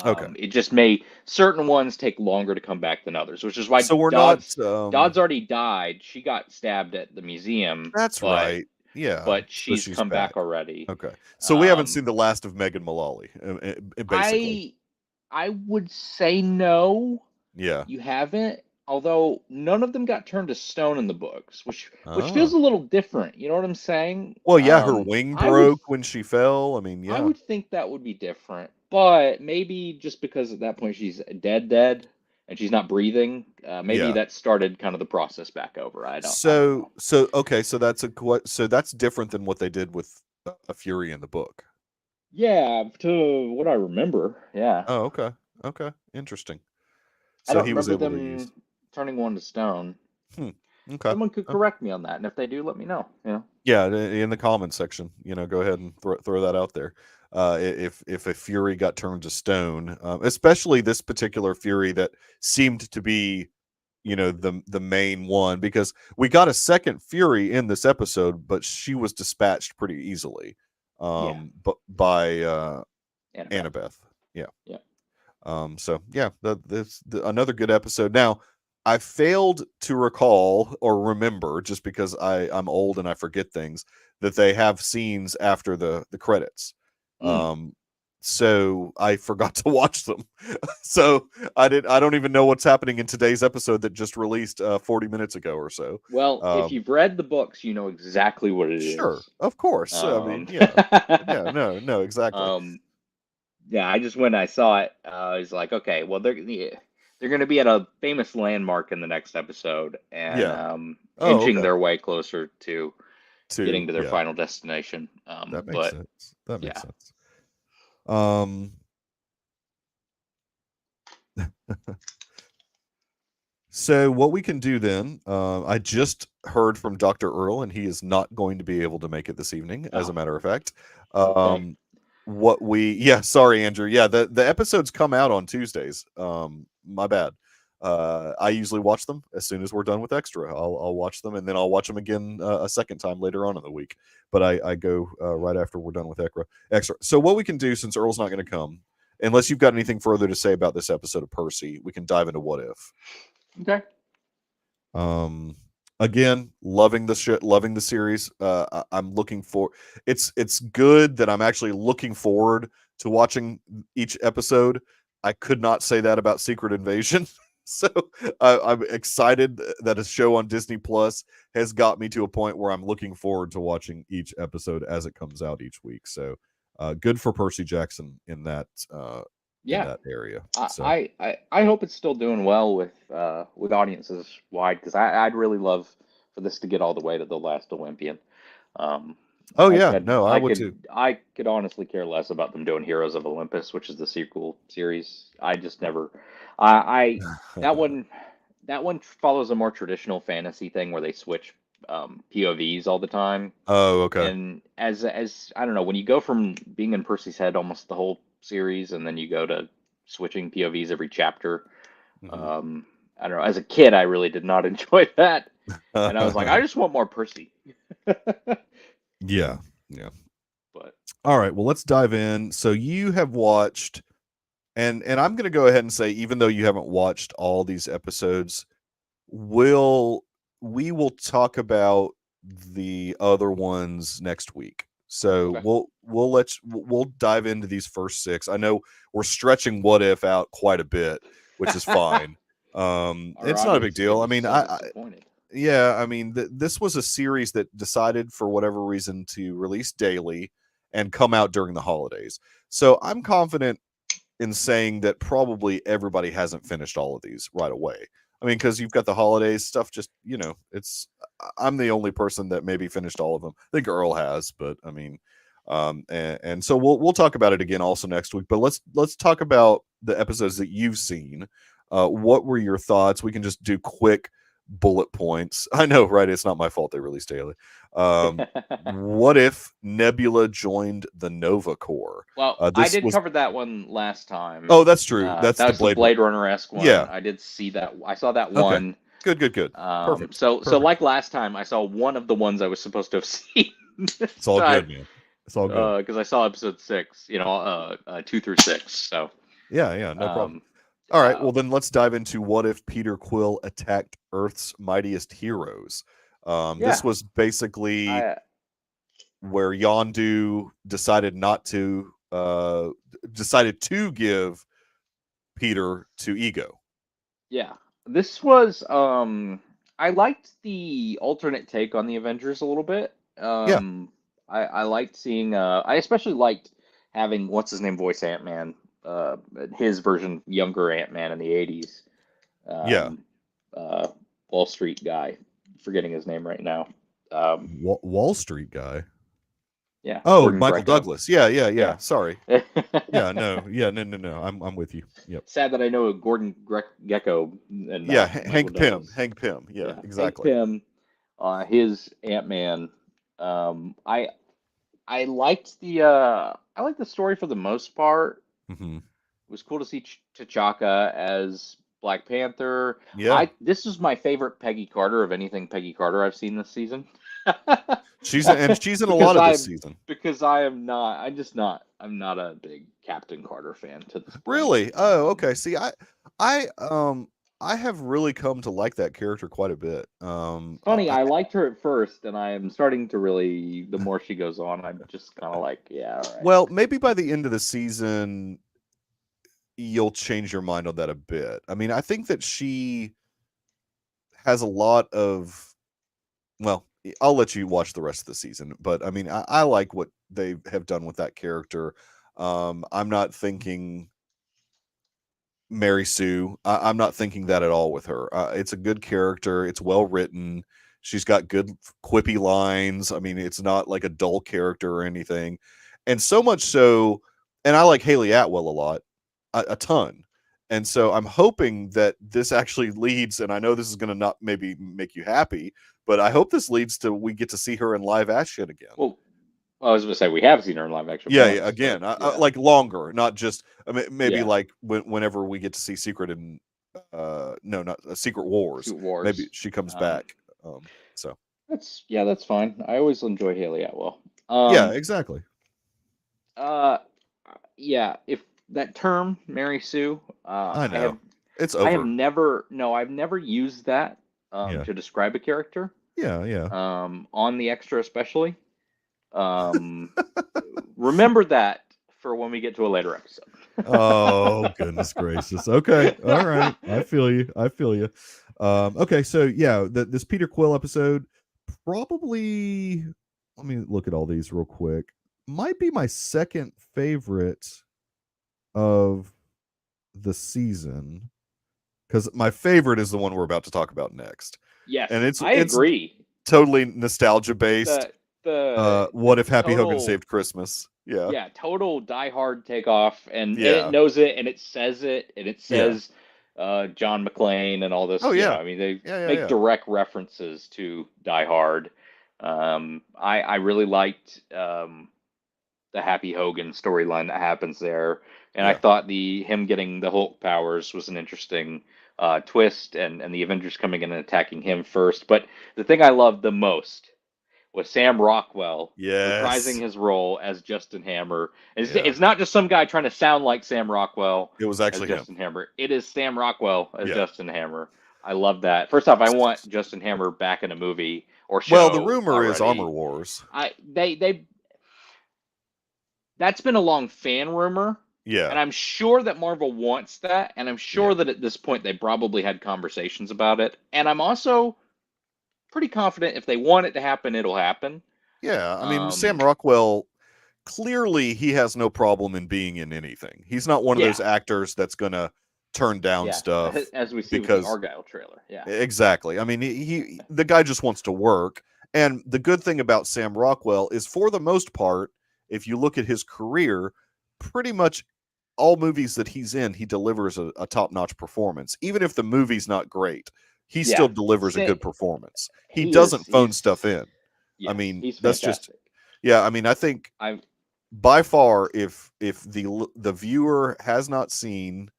Okay. It just may certain ones take longer to come back than others, which is why So we're not. Dodd's already died. She got stabbed at the museum, That's but right. Yeah. So she's she's come back back. already. Okay. So we haven't Um, seen the last of Megan Mullally, basically. I I would say no, Yeah. you haven't. Although none of them got turned to stone in the books, which feels Oh. a little different. You know what I'm saying? Well, yeah, her wing I would broke when she fell. I mean, I yeah. would think that would be different, but maybe just because at that point she's dead, and she's not breathing, maybe Yeah. that started kind of the process back over. I don't So know. so okay, so that's different than what they did with a Fury in the book. Yeah, to what I remember, yeah. Oh, okay. Okay. Interesting. I So don't he was remember able to use. them turning one to stone. Hmm. Okay. Someone could Okay. correct me on that, and if they do, let me know. Yeah, in the comments section, go ahead and throw that out there. If a Fury got turned to stone, especially this particular Fury that seemed to be, the main one, because we got a second Fury in this episode, but she was dispatched pretty easily, Yeah, but by Annabeth. Annabeth. Yeah. Yeah. So yeah, that's another good episode. Now, I failed to recall or remember, just because I'm old and I forget things, that they have scenes after the credits. Mm. Um, so I forgot to watch them. So I don't even know what's happening in today's episode that just released 40 minutes ago or so. Well, if you've read the books, you know exactly what it Sure, is. of course. I mean, Um, yeah, no, exactly. um, yeah, I just when I saw it, I was like, okay, well they're going to be at a famous landmark in the next episode, and Yeah. Oh, inching okay. their way closer to getting to their Yeah, final destination. that makes But sense. That makes yeah, sense. Um, so what we can do then, I just heard from Dr. Earl, and he is not going to be able to make it this evening, as a oh, matter of fact. okay, Yeah, sorry, Andrew. Yeah, the episodes come out on Tuesdays. My bad. I usually watch them as soon as we're done with Extra. I'll watch them, and then I'll watch them again a second time later on in the week. But I go right after we're done with Extra. So what we can do, since Earl's not going to come, unless you've got anything further to say about this episode of Percy, we can dive into What If. okay, Um, Again, loving the shit, loving the series. I'm looking for. It's good that I'm actually looking forward to watching each episode. I could not say that about Secret Invasion. So I'm excited that a show on Disney Plus has got me to a point where I'm looking forward to watching each episode as it comes out each week. So good for Percy Jackson in yeah. that area. I So I hope it's still doing well with audiences wide because I'd really love for this to get all the way to the last Olympian. Um, oh yeah, no, I would too. I could honestly care less about them doing Heroes of Olympus, which is the sequel series. I just never, I that one that one follows a more traditional fantasy thing where they switch POVs all the time. Oh, okay. And as I don't know, when you go from being in Percy's head almost the whole series, and then you go to switching POVs every chapter, Mhm. um, I don't know. As a kid, I really did not enjoy that, and I was like, I just want more Percy. Yeah, yeah. But All right, well, let's dive in. So you have watched, and I'm going to go ahead and say, even though you haven't watched all these episodes, will we will talk about the other ones next week. So okay, we'll dive into these first six. I know we're stretching What If out quite a bit, which is fine. our It's not a big audience is gonna deal. I be mean, so disappointed. yeah, I mean, this was a series that decided for whatever reason to release daily and come out during the holidays. So I'm confident in saying that probably everybody hasn't finished all of these right away. I mean, because you've got the holidays stuff, just, I'm the only person that maybe finished all of them. I think Earl has, but I mean, and so we'll talk about it again also next week. But let's talk about the episodes that you've seen. What were your thoughts? We can just do quick bullet points. I know, right? It's not my fault they released daily. What if Nebula joined the Nova Corps? Well, I This did was. cover that one last time. Oh, that's true. That's That the was the Blade Runner. Blade Runner-esque one. Yeah. I did see that. I saw that Okay. one. Good. Perfect. So Perfect. like last time, I saw one of the ones I was supposed to have seen this It's all time, good, man. It's all good. because I saw episode 6. 2 through 6. So Yeah, no problem. Um, All right, uh, well then let's dive into what if Peter Quill attacked Earth's mightiest heroes. This yeah, was basically I where Yondu decided to give Peter to Ego. yeah. This was I liked the alternate take on the Avengers a little bit. Yeah, I liked seeing I especially liked having what's his name voice Ant-Man, uh his version younger Ant-Man in the 80s. yeah. Um Wall Street guy. Forgetting his name right now. Um Wall Street guy. yeah, Oh, Gordon Michael Greco. Douglas. Yeah. Yeah. Sorry. Yeah, no. I'm with you. Yep. Sad that I know a Gordon Gecko and Yeah, not Michael Hank Pym. Douglas. Hank Pym. Yeah, Yeah, Hank exactly. Pym, his Ant-Man. I I liked the story for the most part. Hmm. It was cool to see T'Chaka as Black Panther. Yeah, This is my favorite Peggy Carter of anything Peggy Carter I've seen this season. she's in a because lot of this I'm season. because I am not I'm not a big Captain Carter fan to this point. Really? Oh, okay. See, I I have really come to like that character quite a bit. Funny, I liked her at first, and I am starting to really. The more she goes on, I'm just kind of like, yeah, all right. Well, maybe by the end of the season you'll change your mind on that a bit. I mean, I think that she has a lot of well, I'll let you watch the rest of the season, but I mean, I like what they have done with that character. I'm not thinking Mary Sue. I'm not thinking that at all with her. It's a good character. It's well written. She's got good quippy lines. I mean, it's not like a dull character or anything. And so much so, and I like Haley Atwell a lot, a ton. And so I'm hoping that this actually leads, and I know this is going to not maybe make you happy, but I hope this leads to we get to see her in live action again. Well, I was going to say we have seen her in live action Yeah, once, but again, yeah, like longer, not just I mean, maybe yeah, like whenever we get to see Secret and no, not Secret Wars. Secret Maybe Wars. she comes Um, back. So that's fine. I always enjoy Haley Atwell. yeah, exactly. Uh, yeah. If that term Mary Sue, I know it's over. I've never used that Yeah, to describe a character. yeah. On the extra especially. Um, remember that for when we get to a later episode. Oh goodness gracious. Okay, all right. I feel you. I feel you. Okay, so yeah, this Peter Quill episode probably. Let me look at all these real quick. Might be my second favorite of the season because my favorite is the one we're about to talk about next, and Yes, I it's agree. totally nostalgia based. The What if Happy Hogan total saved Christmas? Yeah, yeah, total Die Hard takeoff, and it yeah, knows it, and it says it, and it yeah. says John McClane and all Oh this. yeah, I mean, they make yeah. direct references to Die Hard. I really liked the Happy Hogan storyline that happens there, and I Yeah. thought the him getting the Hulk powers was an interesting twist, and the Avengers coming in and attacking him first. But the thing I loved the most was Sam Rockwell reprising Yes. his role as Justin Hammer. Yeah. It's not just some guy trying to sound like Sam Rockwell It was as actually him. Justin Hammer. It is Sam Rockwell as Yeah. Justin Hammer. I love that. First off, I want Justin Hammer back in a movie or Well, the show rumor is Armor already. Wars. They that's been a long fan rumor, Yeah. and I'm sure that Marvel wants that, and I'm Yeah. sure that at this point they probably had conversations about it. And I'm also pretty confident if they want it to happen, it'll happen. Yeah. I mean, Sam Um, Rockwell, clearly he has no problem in being in anything. He's not one of yeah, those actors that's going to turn down yeah, stuff as we see with the because Argyle trailer. Yeah, exactly. I mean, the guy just wants to work. And the good thing about Sam Rockwell is for the most part, if you look at his career, pretty much all movies that he's in, he delivers a top-notch performance. Even if the movie's not great, he still yeah. delivers a good performance. He He is. doesn't phone stuff in. I Yes, mean, he's that's just fantastic. yeah, I mean, I think I by far if the viewer has not seen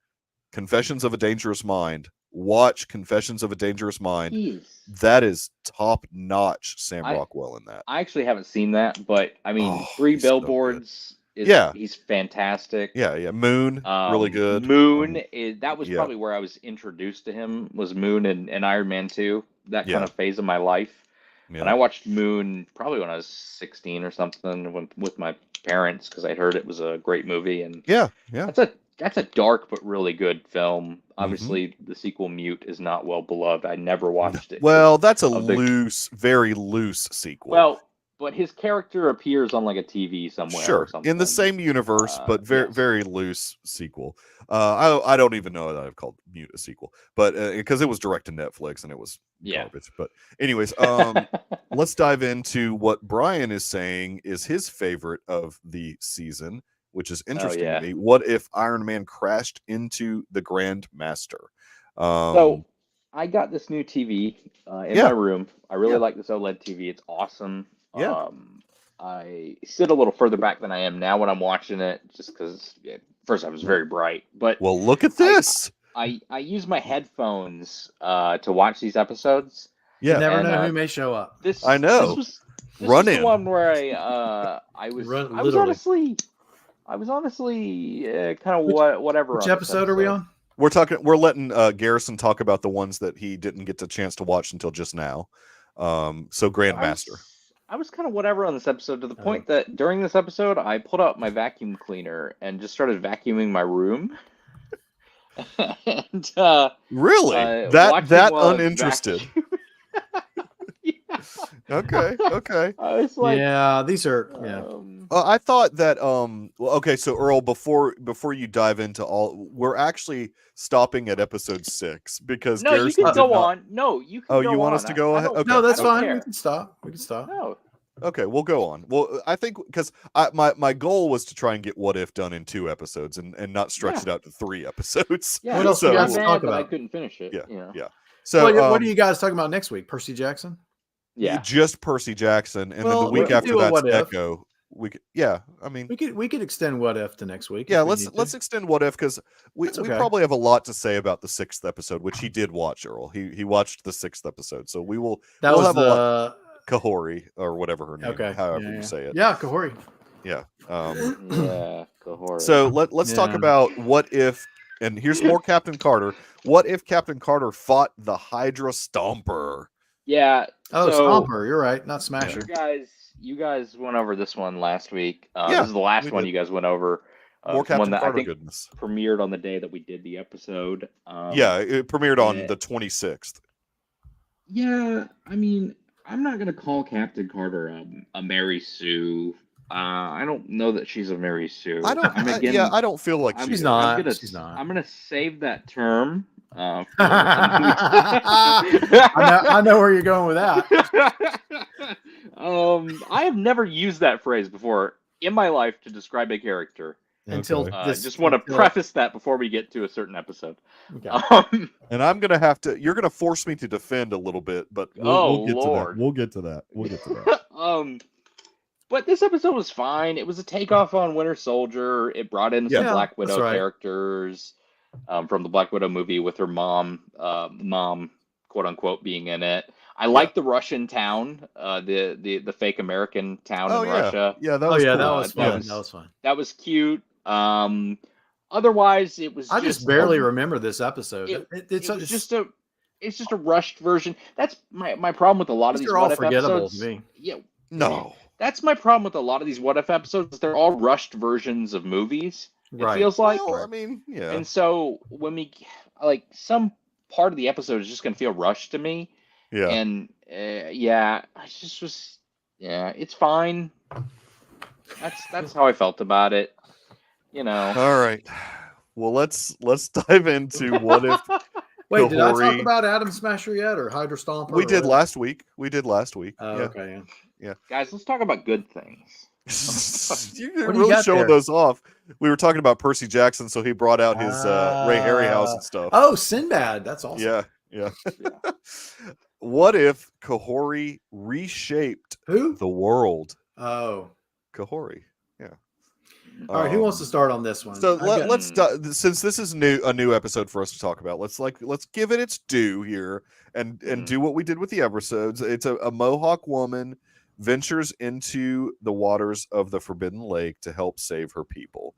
Confessions of a Dangerous Mind, watch Confessions of a Dangerous Mind. he's. That is top-notch Sam I Rockwell in that. I actually haven't seen that, but I mean, Oh, Three he's so good. Billboards Yeah. he's fantastic. Yeah. Moon, really good. Moon that was Yeah. probably where I was introduced to him, was Moon and Iron Man 2, that kind Yeah. of phase of my life. And Yeah. I watched Moon probably when I was 16 or something with my parents because I heard it was a great movie, and Yeah. Yeah. that's a dark but really good film. Hmm. Obviously, the sequel Mute is not well beloved. I never watched it Well, because that's a of the very loose sequel. well, but his character appears on like a TV somewhere or Sure, in the something. same universe, but very Yes. very loose sequel. I don't even know that I've called Mute a sequel, but because it was direct to Netflix and it was Yeah. garbage. But anyways, let's dive into what Brian is saying is his favorite of the season, which is interesting yeah. to me. What if Iron Man crashed into the Grand Master? So I got this new TV in my Yeah, room. I really yeah, like this OLED TV. It's awesome. yeah. I sit a little further back than I am now when I'm watching it, just because first I was very bright. But Well, look at I this. I use my headphones to watch these episodes. You Yeah, never And know who may show up. I know. This Run was the in. one where I was Literally. I was honestly kind of whatever. Which on this episode are we on? We're letting Garrison talk about the ones that he didn't get the chance to watch until just now. So Grandmaster. I was kind of whatever on this episode, to the point that during this episode I pulled out my vacuum cleaner and just started vacuuming my room. And Really? watching That while I was uninterested. Yeah. Okay. I was like, Yeah, these are I thought that well, okay, so Earl, before you dive into all, we're actually stopping at episode 6 because no, you Garrison can did go not- on. No, you can Oh, go you want on. us to go I ahead? don't- Okay. No, that's I don't fine. care. We can stop. We can stop. No. Okay, we'll go on. Well, I think because my goal was to try and get What If done in 2 episodes and not stretch it out to 3 episodes. Yeah, What else so, you I'm guys mad talk that I about? couldn't finish it. Yeah, You know? yeah. So what are you guys talking about next week? Percy Jackson? Yeah. just Percy Jackson, and then the Well, we week could after do a that's What If. Echo. We could, yeah. I mean, We could extend What If to next week. yeah. if we Let's need to. extend What If because we That's okay. probably have a lot to say about the 6th episode, which he did watch. Earl, he watched the 6th episode, so we'll That was have a lot. the Kahori or whatever her name, okay. however you say it. Yeah, Kahori. Yeah. Yeah. Cohort. So let's talk Yeah. about what if, and here's more Captain Carter. What if Captain Carter fought the Hydra Stomper? Yeah. Oh, so Stomper. You're right, not Smasher. you guys went over this one last week. Yeah, This is the last we one did. you guys went over. More It's one Captain that Carter I think goodness. premiered on the day that we did the episode. Yeah, it premiered on yeah. the 26th. Yeah, I mean, I'm not gonna call Captain Carter a Mary Sue. I don't know that she's a Mary Sue. I don't. I don't feel like She's she not. is. She's not. I'm gonna save that term. I know where you're going with that. I have never used that phrase before in my life to describe a character. Until Okay. this, Just want to until- preface that before we get to a certain episode. Okay. And I'm gonna have to. You're gonna force me to defend a little bit, but Oh, we'll get Lord. to that. We'll get to that. We'll get to that. But this episode was fine. It was a takeoff on Winter Soldier. It brought in some Yeah, Black Widow that's right. characters from the Black Widow movie with her mom, quote unquote, being in it. I like the Russian town, the fake American town in Russia. Yeah, that Oh was yeah, cool. that was fun. was- That was fun. That was cute. Otherwise, it was. I just barely remember this episode. It's just a rushed version. That's my problem with a lot of these They're all What If forgettable episodes. to me. Yeah, No. that's my problem with a lot of these What If episodes. Is they're all rushed versions of movies. Right. It feels like. Well, I mean, yeah. And so when we some part of the episode is just gonna feel rushed to me. Yeah. And I just was it's fine. That's how I felt about it. You know. All right. Well, let's dive into what if Wait, did I talk Kahori- about Atom Smasher yet, or Hydra Stomper? we or did whatever? last week. Oh, Yeah. okay. Yeah. Guys, let's talk about good things. You're What do you really got showing there? those off. We were talking about Percy Jackson, so he brought out his Ray Harryhouse and stuff. Oh, Sinbad. That's awesome. Yeah. What if Kahori reshaped Who? the world? Oh. Kahori. Yeah. All right. Who wants to start on this one? So I've got- let's since this is a new episode for us to talk about. Let's give it its due here and do what we did with the episodes. It's a Mohawk woman ventures into the waters of the Forbidden Lake to help save her people.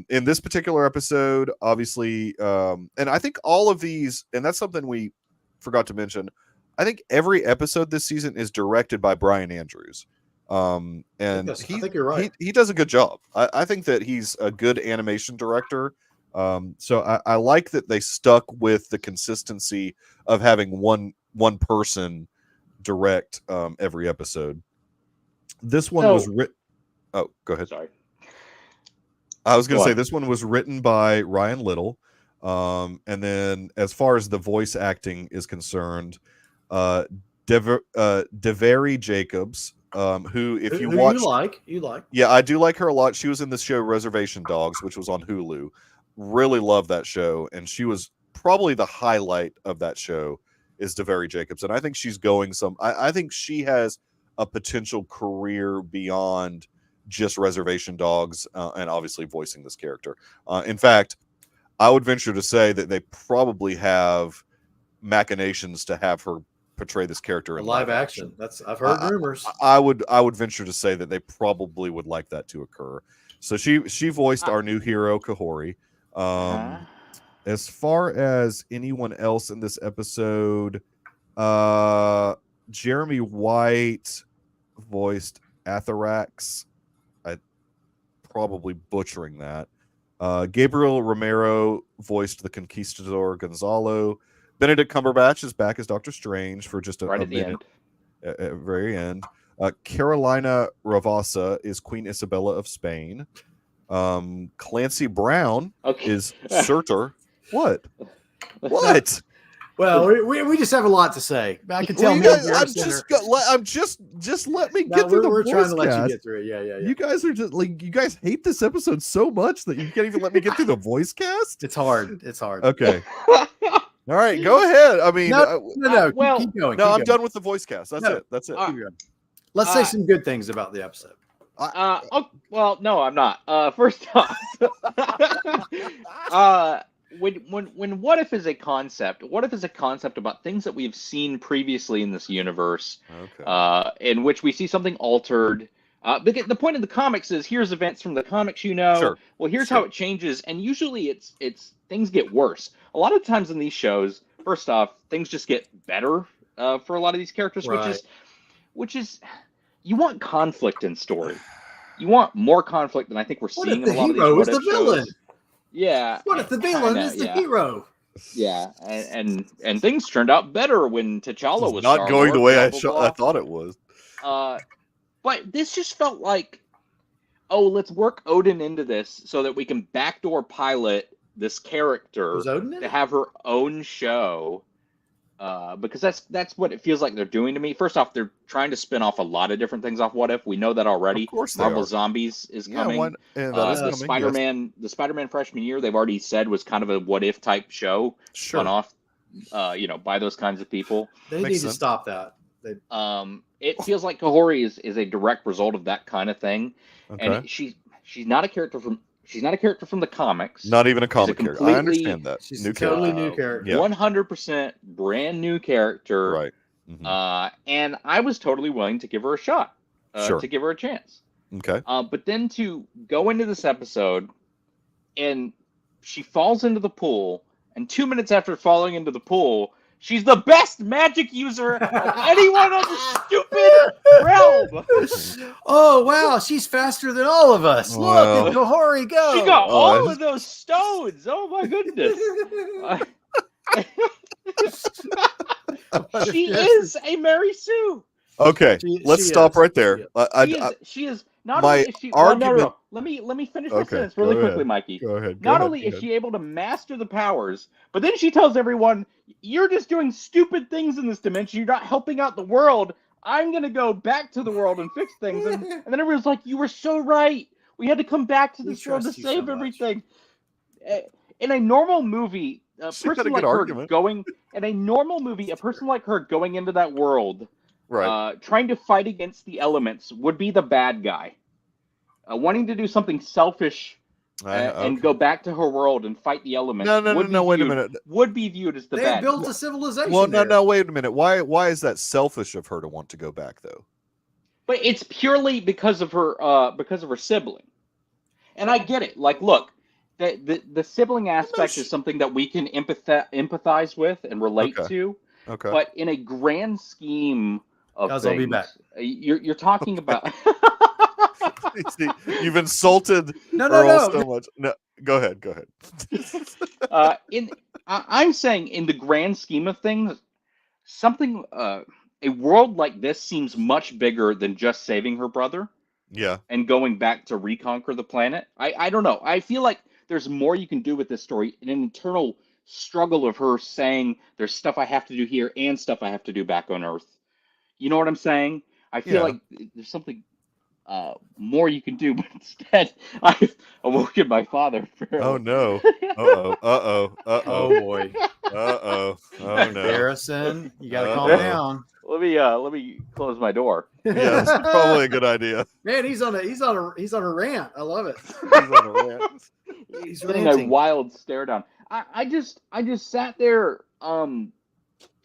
In this particular episode, obviously, and I think all of these, and that's something we forgot to mention, I think every episode this season is directed by Brian Andrews. And I think you're right. He does a good job. I think that he's a good animation director. So I like that they stuck with the consistency of having one person direct every episode. This one was written. Oh, go ahead. Sorry. I was going to say this one was written by Ryan Little. And then as far as the voice acting is concerned, DeVary Jacobs, who you watch, you like. Yeah, I do like her a lot. She was in the show Reservation Dogs, which was on Hulu. Really love that show, and she was probably the highlight of that show is DeVary Jacobs, and I think she's going I think she has a potential career beyond just Reservation Dogs, and obviously voicing this character. In fact, I would venture to say that they probably have machinations to have her portray this character in live action. I've heard rumors. I would venture to say that they probably would like that to occur. So she voiced our new hero Kahori. As far as anyone else in this episode, Jeremy White voiced Atherax. I probably butchering that. Gabriel Romero voiced the Conquistador Gonzalo. Benedict Cumberbatch is back as Doctor Strange for just a minute at the very end. Carolina Ravassa is Queen Isabella of Spain. Clancy Brown is Surtur. What? Well, we just have a lot to say. I can tell. I'm just let me get through the We're trying to let cast. you get through it. Yeah. You guys are just like, you guys hate this episode so much that you can't even let me get through the voice cast. It's hard. Okay. All right, go ahead. I mean, no. Well, keep going. No, I'm done with the voice cast. That's it. That's it. Let's say some good things about the episode. Well, no, I'm not. First off, when what if is a concept? What if is a concept about things that we've seen previously in this universe, in which we see something altered. Because the point of the comics is here's events from the comics, Well, here's how it changes, and usually it's things get worse. A lot of times in these shows, first off, things just get better for a lot of these characters, which is you want conflict in story. You want more conflict than I think we're seeing in a lot of these shows. What if the hero is the villain? Yeah. What if the villain is the hero? Yeah, and things turned out better when T'Challa was not going the way I thought it was. But this just felt like, let's work Odin into this so that we can backdoor pilot this character to have her own show. Because that's what it feels like they're doing to me. First off, they're trying to spin off a lot of different things off What If. We know that already. Of course, Marvel Zombies is coming. The Spider-Man freshman year, they've already said was kind of a What If type show, spun off, by those kinds of people. They need to stop that. It feels like Kahori is a direct result of that kind of thing, and she's not a character from. She's not a character from the comics. Not even a comic character. I understand that. She's a totally new character. 100% brand new character. Right. Mm-hmm. And I was totally willing to give her a shot. To give her a chance. Okay. But then to go into this episode, and she falls into the pool, and 2 minutes after falling into the pool, she's the best magic user of anyone on the stupid realm. Oh, wow. She's faster than all of us. Look at Kahori go. She got all of those stones. Oh, my goodness. She is a Mary Sue. Okay, let's stop right there. She is not only is she argument. No. Let me finish this sentence really quickly, Mikey. Go ahead. Not only is she able to master the powers, but then she tells everyone, "You're just doing stupid things in this dimension. You're not helping out the world. I'm gonna go back to the world and fix things." And then everyone's like, "You were so right. We had to come back to this world to save everything." In a normal movie, a person like her going into that world. Right. Trying to fight against the elements would be the bad guy. Wanting to do something selfish and go back to her world and fight the elements. No, wait a minute. Would be viewed as the bad guy. They built a civilization. Well, no, wait a minute. Why is that selfish of her to want to go back, though? But it's purely because of her sibling. And I get it. Like, look, the sibling aspect is something that we can empathize with and relate Okay. to. Okay. But in a grand scheme of Guys, things, I'll be back. You're talking about. See, you've insulted No. Earl so much. No, go ahead. I'm saying in the grand scheme of things, something a world like this seems much bigger than just saving her brother Yeah. and going back to reconquer the planet. I don't know. I feel like there's more you can do with this story, an internal struggle of her saying there's stuff I have to do here and stuff I have to do back on Earth. You know what I'm saying? I feel like there's something more you can do, but instead I've awoken my father. Oh no. Oh boy. Oh no. Harrison, you gotta calm Uh-oh. down. Let me close my door. Yeah, that's probably a good idea. Man, he's on a rant. I love it. He's on a rant. He's Getting a ranting. wild stare down. I just sat there kind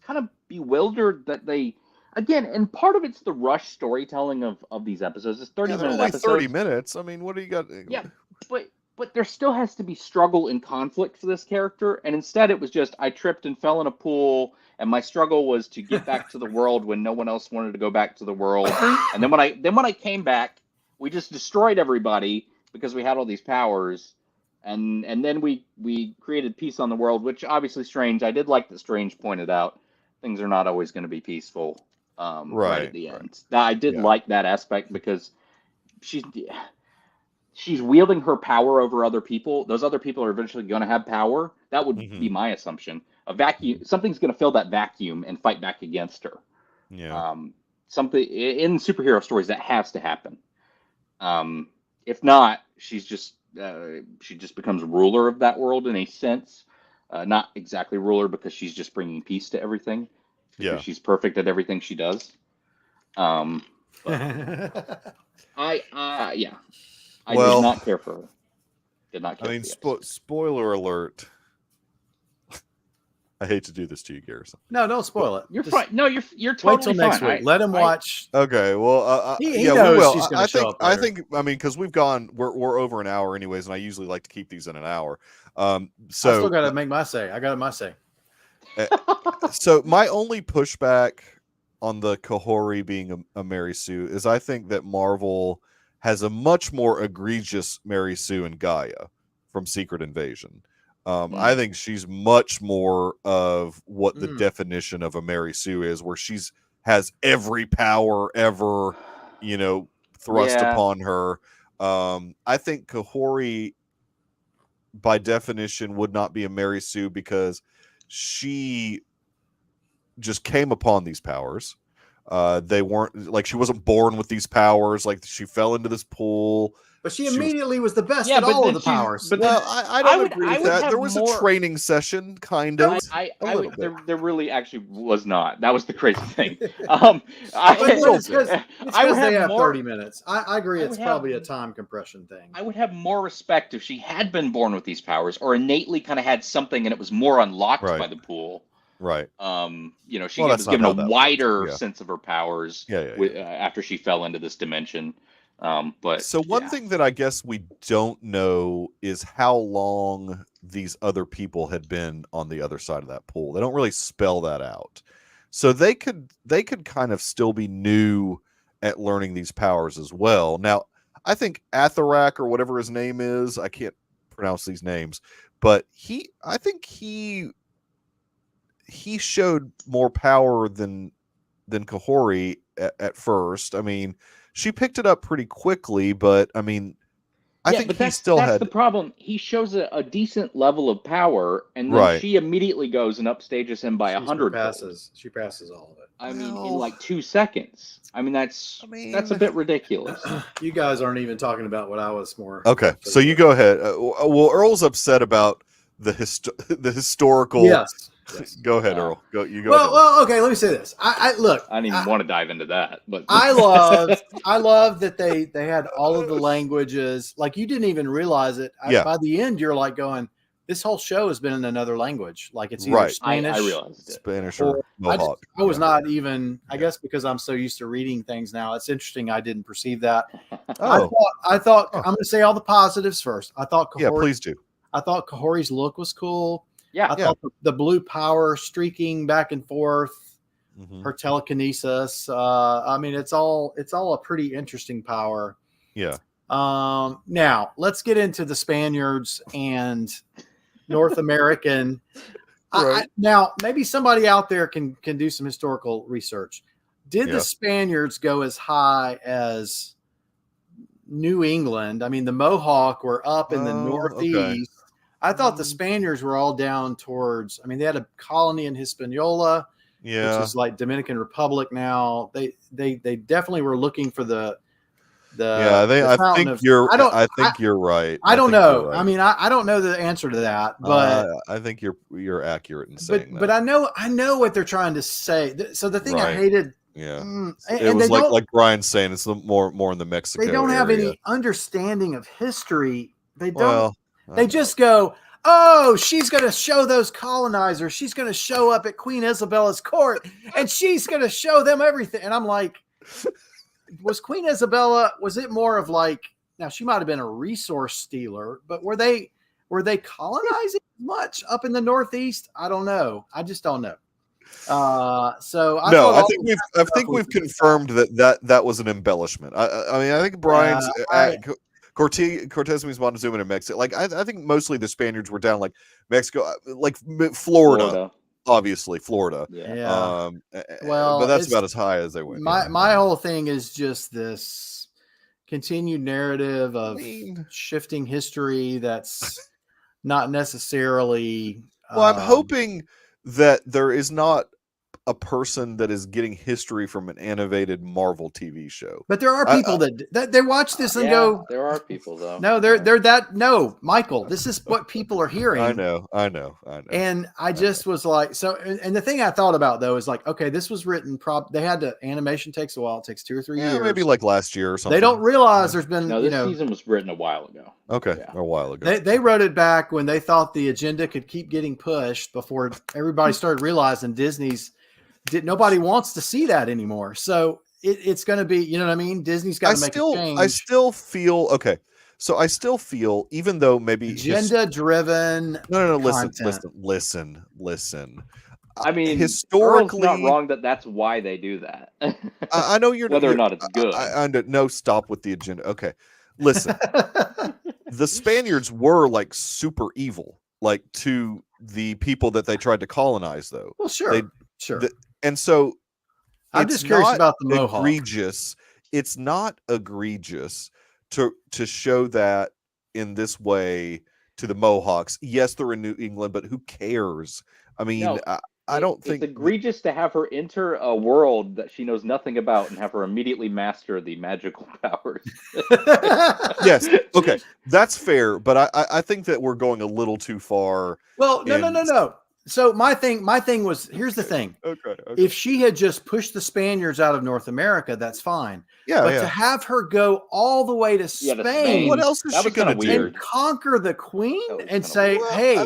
of bewildered that they again, and part of it's the rush storytelling of these episodes. It's 30 Yeah, they're minute only episodes. 30 minutes. I mean, what do you got? Yeah, but there still has to be struggle and conflict for this character, and instead it was just I tripped and fell in a pool, and my struggle was to get back to the world when no one else wanted to go back to the world. And then when I came back, we just destroyed everybody because we had all these powers, and then we created peace on the world, which obviously Strange. I did like that Strange pointed out things are not always going to be peaceful. Right at the end. I did like that aspect because she's wielding her power over other people. Those other people are eventually going to have power. That would be my assumption. A vacuum, something's going to fill that vacuum and fight back against her. Yeah. Something in superhero stories that has to happen. If not, she just becomes ruler of that world in a sense. Not exactly ruler because she's just bringing peace to everything. Yeah. She's perfect at everything she does. I did not care for her. Did not care. I mean, spoiler alert. I hate to do this to you, Garrison. No, don't spoil it. You're fine. No, you're totally wait till next fine. week. Let him watch. Okay, well, he yeah, knows we will. she's gonna show up I later. think, I mean, because we're over an hour anyways, and I usually like to keep these in an hour. I still got to make my say. I got my say. So my only pushback on the Kahori being a Mary Sue is I think that Marvel has a much more egregious Mary Sue and Gaia from Secret Invasion. I think she's much more of what the definition of a Mary Sue is, where has every power ever, thrust upon her. I think Kahori, by definition, would not be a Mary Sue because she just came upon these powers. They weren't like she wasn't born with these powers. Like she fell into this pool. But she immediately was the best at all of the powers. But I don't agree with that. There was a training session, kind of. There really actually was not. That was the crazy thing. It's because they have more, 30 minutes. I agree. It's probably a time compression thing. I would have more respect if she had been born with these powers, or innately kind of had something, and it was more unlocked by the pool. Right. She was given a wider sense of her powers after she fell into this dimension. But so one thing that I guess we don't know is how long these other people had been on the other side of that pool. They don't really spell that out. So they could kind of still be new at learning these powers as well. Now, I think Atharak or whatever his name is, I can't pronounce these names, but I think he showed more power than Kahori at first. I mean, she picked it up pretty quickly, but I mean, I think he still had. That's the problem. He shows a decent level of power, and then she immediately goes and upstages him by 100. She passes all of it. I mean, in like 2 seconds. I mean, that's a bit ridiculous. You guys aren't even talking about what I was more. Okay, so you go ahead. Well, Earl's upset about the historical. Yes. Go ahead, Earl. You go. Well, okay. Let me say this. I look. I didn't even want to dive into that, but I love that they had all of the languages. Like you didn't even realize it. By the end, you're like going, this whole show has been in another language. Like it's either Right. Spanish, I realized it. Spanish or or Mohawk. I was not even. I guess because I'm so used to reading things now, it's interesting. I didn't perceive that. Oh, I thought Oh. I'm going to say all the positives first. I thought yeah, Kahori, please do. I thought Kahori's look was cool. Yeah. I thought the blue power streaking back and forth, Mhm. her telekinesis. I mean, it's all a pretty interesting power. Yeah. Now let's get into the Spaniards and North American. Right. Now, maybe somebody out there can do some historical research. Did Yeah. the Spaniards go as high as New England? I mean, the Mohawk were up in the Northeast. Okay. I thought the Spaniards were all down towards. I mean, they had a colony in Hispaniola, Yeah. which is like Dominican Republic now. They definitely were looking for the Yeah, I think you're right. I don't think know. you're right. I mean, I don't know the answer to that, but I think you're accurate in saying that. but I know what they're trying to say. So the thing I Right. hated, Yeah. and It was they don't like Brian's saying, it's more in the Mexico they don't have area. any understanding of history. They don't. Well, They just go, oh, she's going to show those colonizers. She's going to show up at Queen Isabella's court, and she's going to show them everything. And I'm like, was Queen Isabella? Was it more of like? Now she might have been a resource stealer, but were they colonizing much up in the Northeast? I don't know. I just don't know. So I think we've confirmed that was an embellishment. I mean, I think Brian's Cortez means Montezuma in Mexico. Like I think mostly the Spaniards were down like Mexico, like Florida. Obviously Florida. Yeah. Well, but that's about as high as they went. My whole thing is just this continued narrative of shifting history that's not necessarily. Well, I'm hoping that there is not a person that is getting history from an animated Marvel TV show. But there are people that they watch this and go. There are people though. No, they're that. No, Michael, this is what people are hearing. I know. And I just was like, so. And the thing I thought about though is like, okay, this was written. They had to. Animation takes a while. It takes 2 or 3 years. Maybe like last year or something. They don't realize there's been. No, this season was written a while ago. Okay, a while ago. They wrote it back when they thought the agenda could keep getting pushed before everybody started realizing nobody wants to see that anymore. So it's going to be, you know what I mean? Disney's got to make a change. I still feel okay. So I still feel, even though maybe agenda driven. No. Listen. I mean, historically, Earl's not wrong that's why they do that. I know you're whether or not it's good. No, stop with the agenda. Okay, listen. The Spaniards were like super evil, like to the people that they tried to colonize, though. Well, sure. And so I'm just curious about the Mohawk. It's not egregious to show that in this way to the Mohawks. Yes, they're in New England, but who cares? I mean, I don't think it's egregious to have her enter a world that she knows nothing about and have her immediately master the magical powers. Yes, okay, that's fair, but I think that we're going a little too far. Well, no. So my thing was, here's the thing. Okay. If she had just pushed the Spaniards out of North America, that's fine. But to have her go all the way to Spain, what else is she going to do? And conquer the queen and say, hey,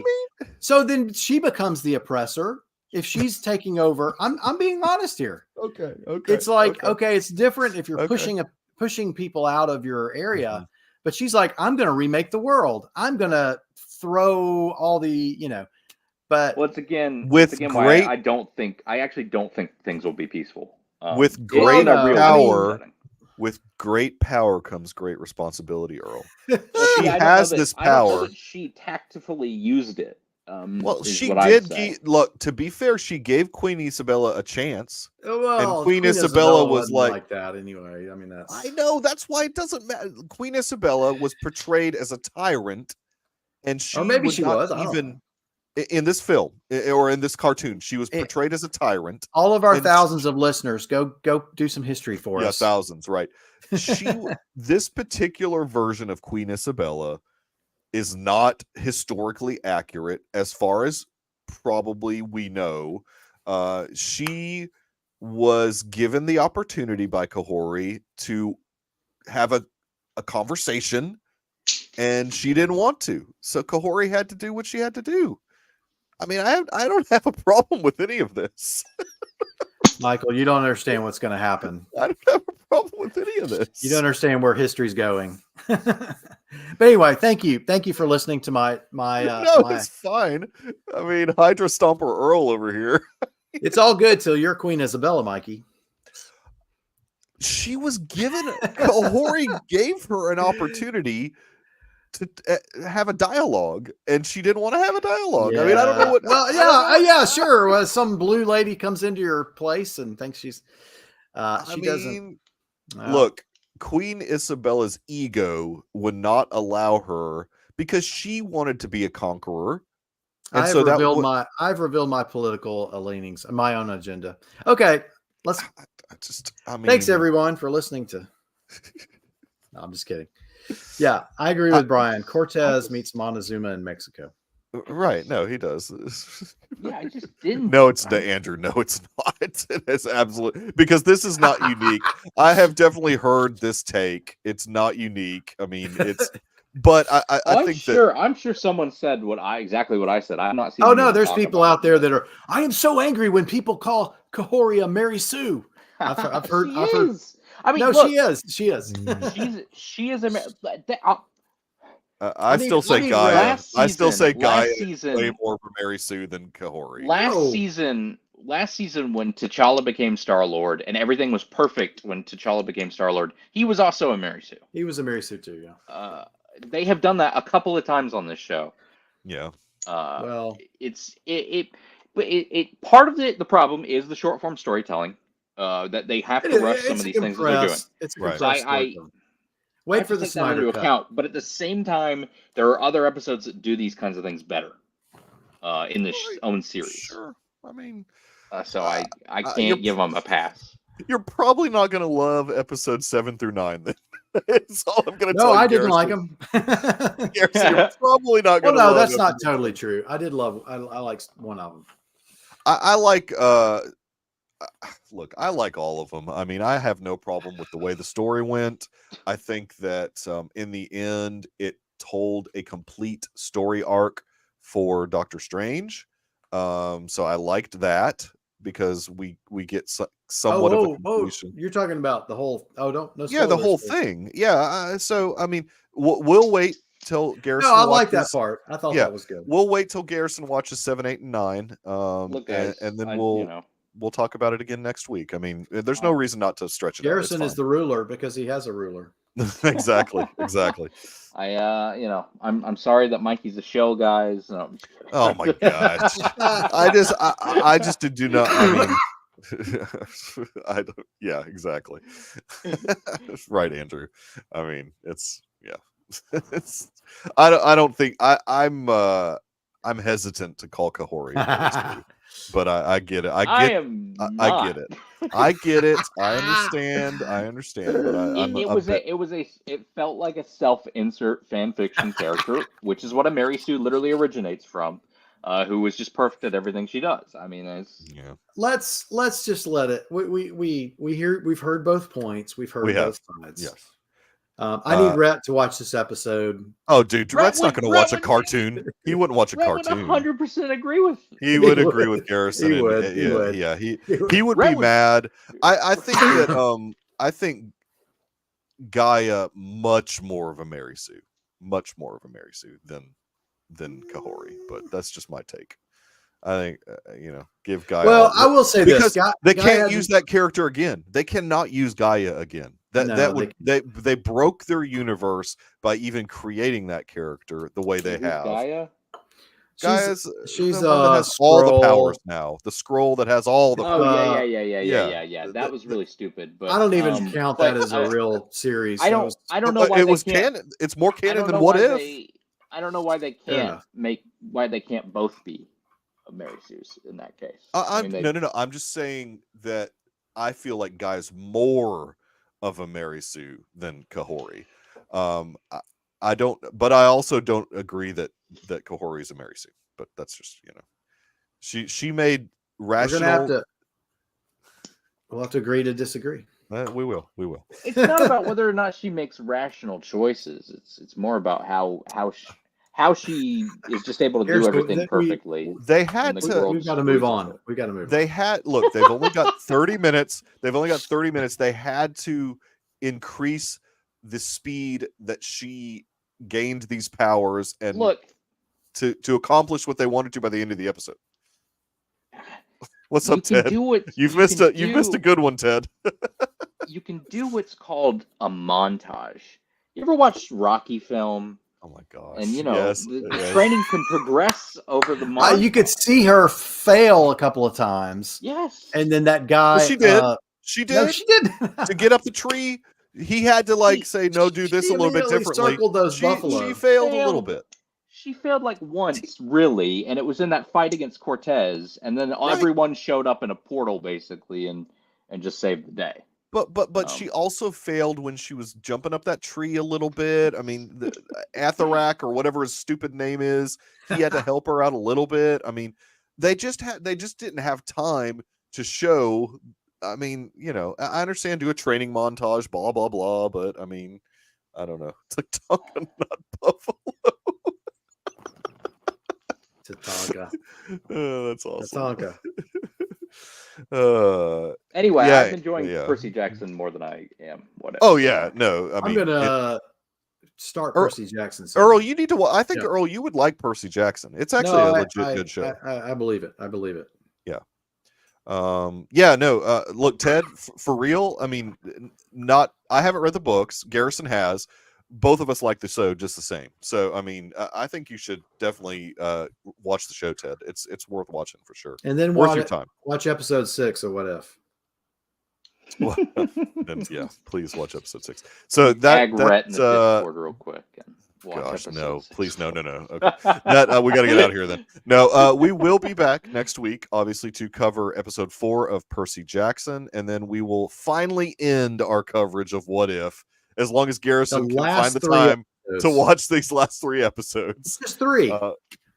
so then she becomes the oppressor. If she's taking over, I'm being honest here. Okay. It's like, okay, it's different if you're pushing people out of your area, but she's like, I'm going to remake the world. I'm going to throw all the, but once again, great, I actually don't think things will be peaceful. With great power, with great power comes great responsibility, Earl. She has this power. I don't know that she tactfully used it. She did. Look, to be fair, she gave Queen Isabella a chance. Well, and Queen Isabella was like that anyway. I mean, I know, that's why it doesn't matter. Queen Isabella was portrayed as a tyrant, and she was even in this film or in this cartoon. She was portrayed as a tyrant. All of our thousands of listeners, go do some history for us. Yeah, thousands, right? This particular version of Queen Isabella is not historically accurate as far as probably we know. She was given the opportunity by Kahori to have a conversation and she didn't want to. So Kahori had to do what she had to do. I mean, I don't have a problem with any of this. Michael, you don't understand what's going to happen. I don't have a problem with any of this. You don't understand where history's going. But anyway, thank you for listening to my. It's fine. I mean, Hydra Stomper Earl over here. It's all good till you're Queen Isabella, Mikey. She was given. Kahori gave her an opportunity to have a dialogue, and she didn't want to have a dialogue. I mean, I don't know what. Well, yeah, sure. Well, some blue lady comes into your place and thinks she's. Doesn't. Look, Queen Isabella's ego would not allow her because she wanted to be a conqueror. And I've revealed my political leanings, my own agenda. Okay, let's. Thanks everyone for listening to. No, I'm just kidding. Yeah, I agree with Brian. Cortez meets Montezuma in Mexico. Right? No, he does. Yeah, I just didn't. No, it's Andrew. No, it's not. It is absolutely because this is not unique. I have definitely heard this take. It's not unique. I mean, it's. But I think I'm sure someone said exactly what I said. I'm not seeing. Oh no, there's people out there that are. I am so angry when people call Kahori a Mary Sue. I've heard. I mean, no, look, she is. She is a. I still say Gaia. I still say Gaia is way more of a Mary Sue than Kahori. Last season when T'Challa became Star-Lord and everything was perfect when T'Challa became Star-Lord, he was also a Mary Sue. He was a Mary Sue too, yeah. They have done that a couple of times on this show. Yeah. Well, it part of the problem is the short form storytelling. That they have to rush some of these things that they're doing. It's right. I wait for the Snyder cut. Account, but at the same time, there are other episodes that do these kinds of things better in the own series. Sure, I mean, so I can't give them a pass. You're probably not going to love episodes 7 through 9. Then that's all I'm going to tell you. No, I didn't like them. You're probably not going to. Well, no, that's not totally true. I did love. I liked one of them. I like. Look, I like all of them. I mean, I have no problem with the way the story went. I think that in the end, it told a complete story arc for Doctor Strange. So I liked that because we get somewhat of a conclusion. You're talking about the whole. The whole thing. Yeah. So I mean, we'll wait till Garrison. No, I like that part. I thought that was good. We'll wait till Garrison watches 7, 8, and 9. Look, guys, and then we'll talk about it again next week. I mean, there's no reason not to stretch it. Garrison is the ruler because he has a ruler. Exactly. I'm sorry that Mikey's a shell, guys. No, oh my gosh. I just do not. I mean, I don't. Yeah, exactly. Right, Andrew. I mean, it's I don't think I'm hesitant to call Kahori. But I get it. I get it. I get it. I understand. But it felt like a self-insert fan fiction character, which is what a Mary Sue literally originates from, who was just perfect at everything she does. I mean, let's just let it. We've heard both points. We've heard both sides. Yes. I need Rhett to watch this episode. Oh, dude, Rhett's not going to watch a cartoon. He wouldn't watch a cartoon. 100% agree with. He would agree with Garrison. He would. Yeah, he would be mad. I think that I think Gaia much more of a Mary Sue than Kahori. But that's just my take. I think give Gaia. Well, I will say because this: they can't use that character again. They cannot use Gaia again. They broke their universe by even creating that character the way they have. Gaia? She's has all the powers now. The scroll that has all the. Oh yeah. That was really stupid. But I don't even count that as a real series. I don't know why it was canon. It's more canon than What If. I don't know why they can't both be Mary Sue's in that case. No. I'm just saying that I feel like Gaia's more of a Mary Sue than Kahori. I don't, but I also don't agree that Kahori is a Mary Sue. But that's just she made rational. We'll have to agree to disagree. We will. It's not about whether or not she makes rational choices. It's more about how she is just able to do everything perfectly. They had the to. world We've got to screws move up on. her. We got to move They on. had look. They've only got 30 minutes. They've only got 30 minutes. They had to increase the speed that she gained these powers and Look, to accomplish what they wanted to by the end of the episode. What's you up, can Ted? do what You've you missed can you've missed a do- good one, Ted. You can do what's called a montage. You ever watched Rocky film? Oh my gosh! And Yes, the yes. training can progress over the month. You could see her fail a couple of times. Yes. And then that guy. Well, she did. She did. No, she did. To get up the tree, he had to say, no, do this She a little bit immediately differently. circled those She buffalo. failed a little bit. She failed like once, really, and it was in that fight against Cortez, and then everyone showed up in a portal basically and just saved the day. But she also failed when she was jumping up that tree a little bit. I mean, the Atharak or whatever his stupid name is, he had to help her out a little bit. I mean, they just didn't have time to show. I mean, I understand do a training montage, blah blah blah, but I mean, I don't know. It's like Tonka, not Buffalo. Tatanka. Oh, that's awesome. Tatanka. Anyway, yeah, I'm enjoying yeah. Percy Jackson more than I am. Whatever. Oh yeah, no. I mean, I'm gonna start Percy Jackson. Earl, you need to. I think Earl, you would like Percy Jackson. It's actually a legit good show. I believe it. I believe it. Yeah. Yeah. No. Look, Ted, for real. I mean, I haven't read the books. Garrison has. Both of us like the show just the same. So, I mean, I think you should definitely watch the show, Ted. It's worth watching for sure. And then worth your time. Watch episode 6 of What If. Well, then, yeah, please watch episode 6. So that's in the Discord real quick. And gosh, no, 6. please, no. Okay, we got to get out of here then. No, we will be back next week, obviously, to cover episode 4 of Percy Jackson, and then we will finally end our coverage of What If, as long as Garrison can find the time to watch these last 3 episodes. Just 3.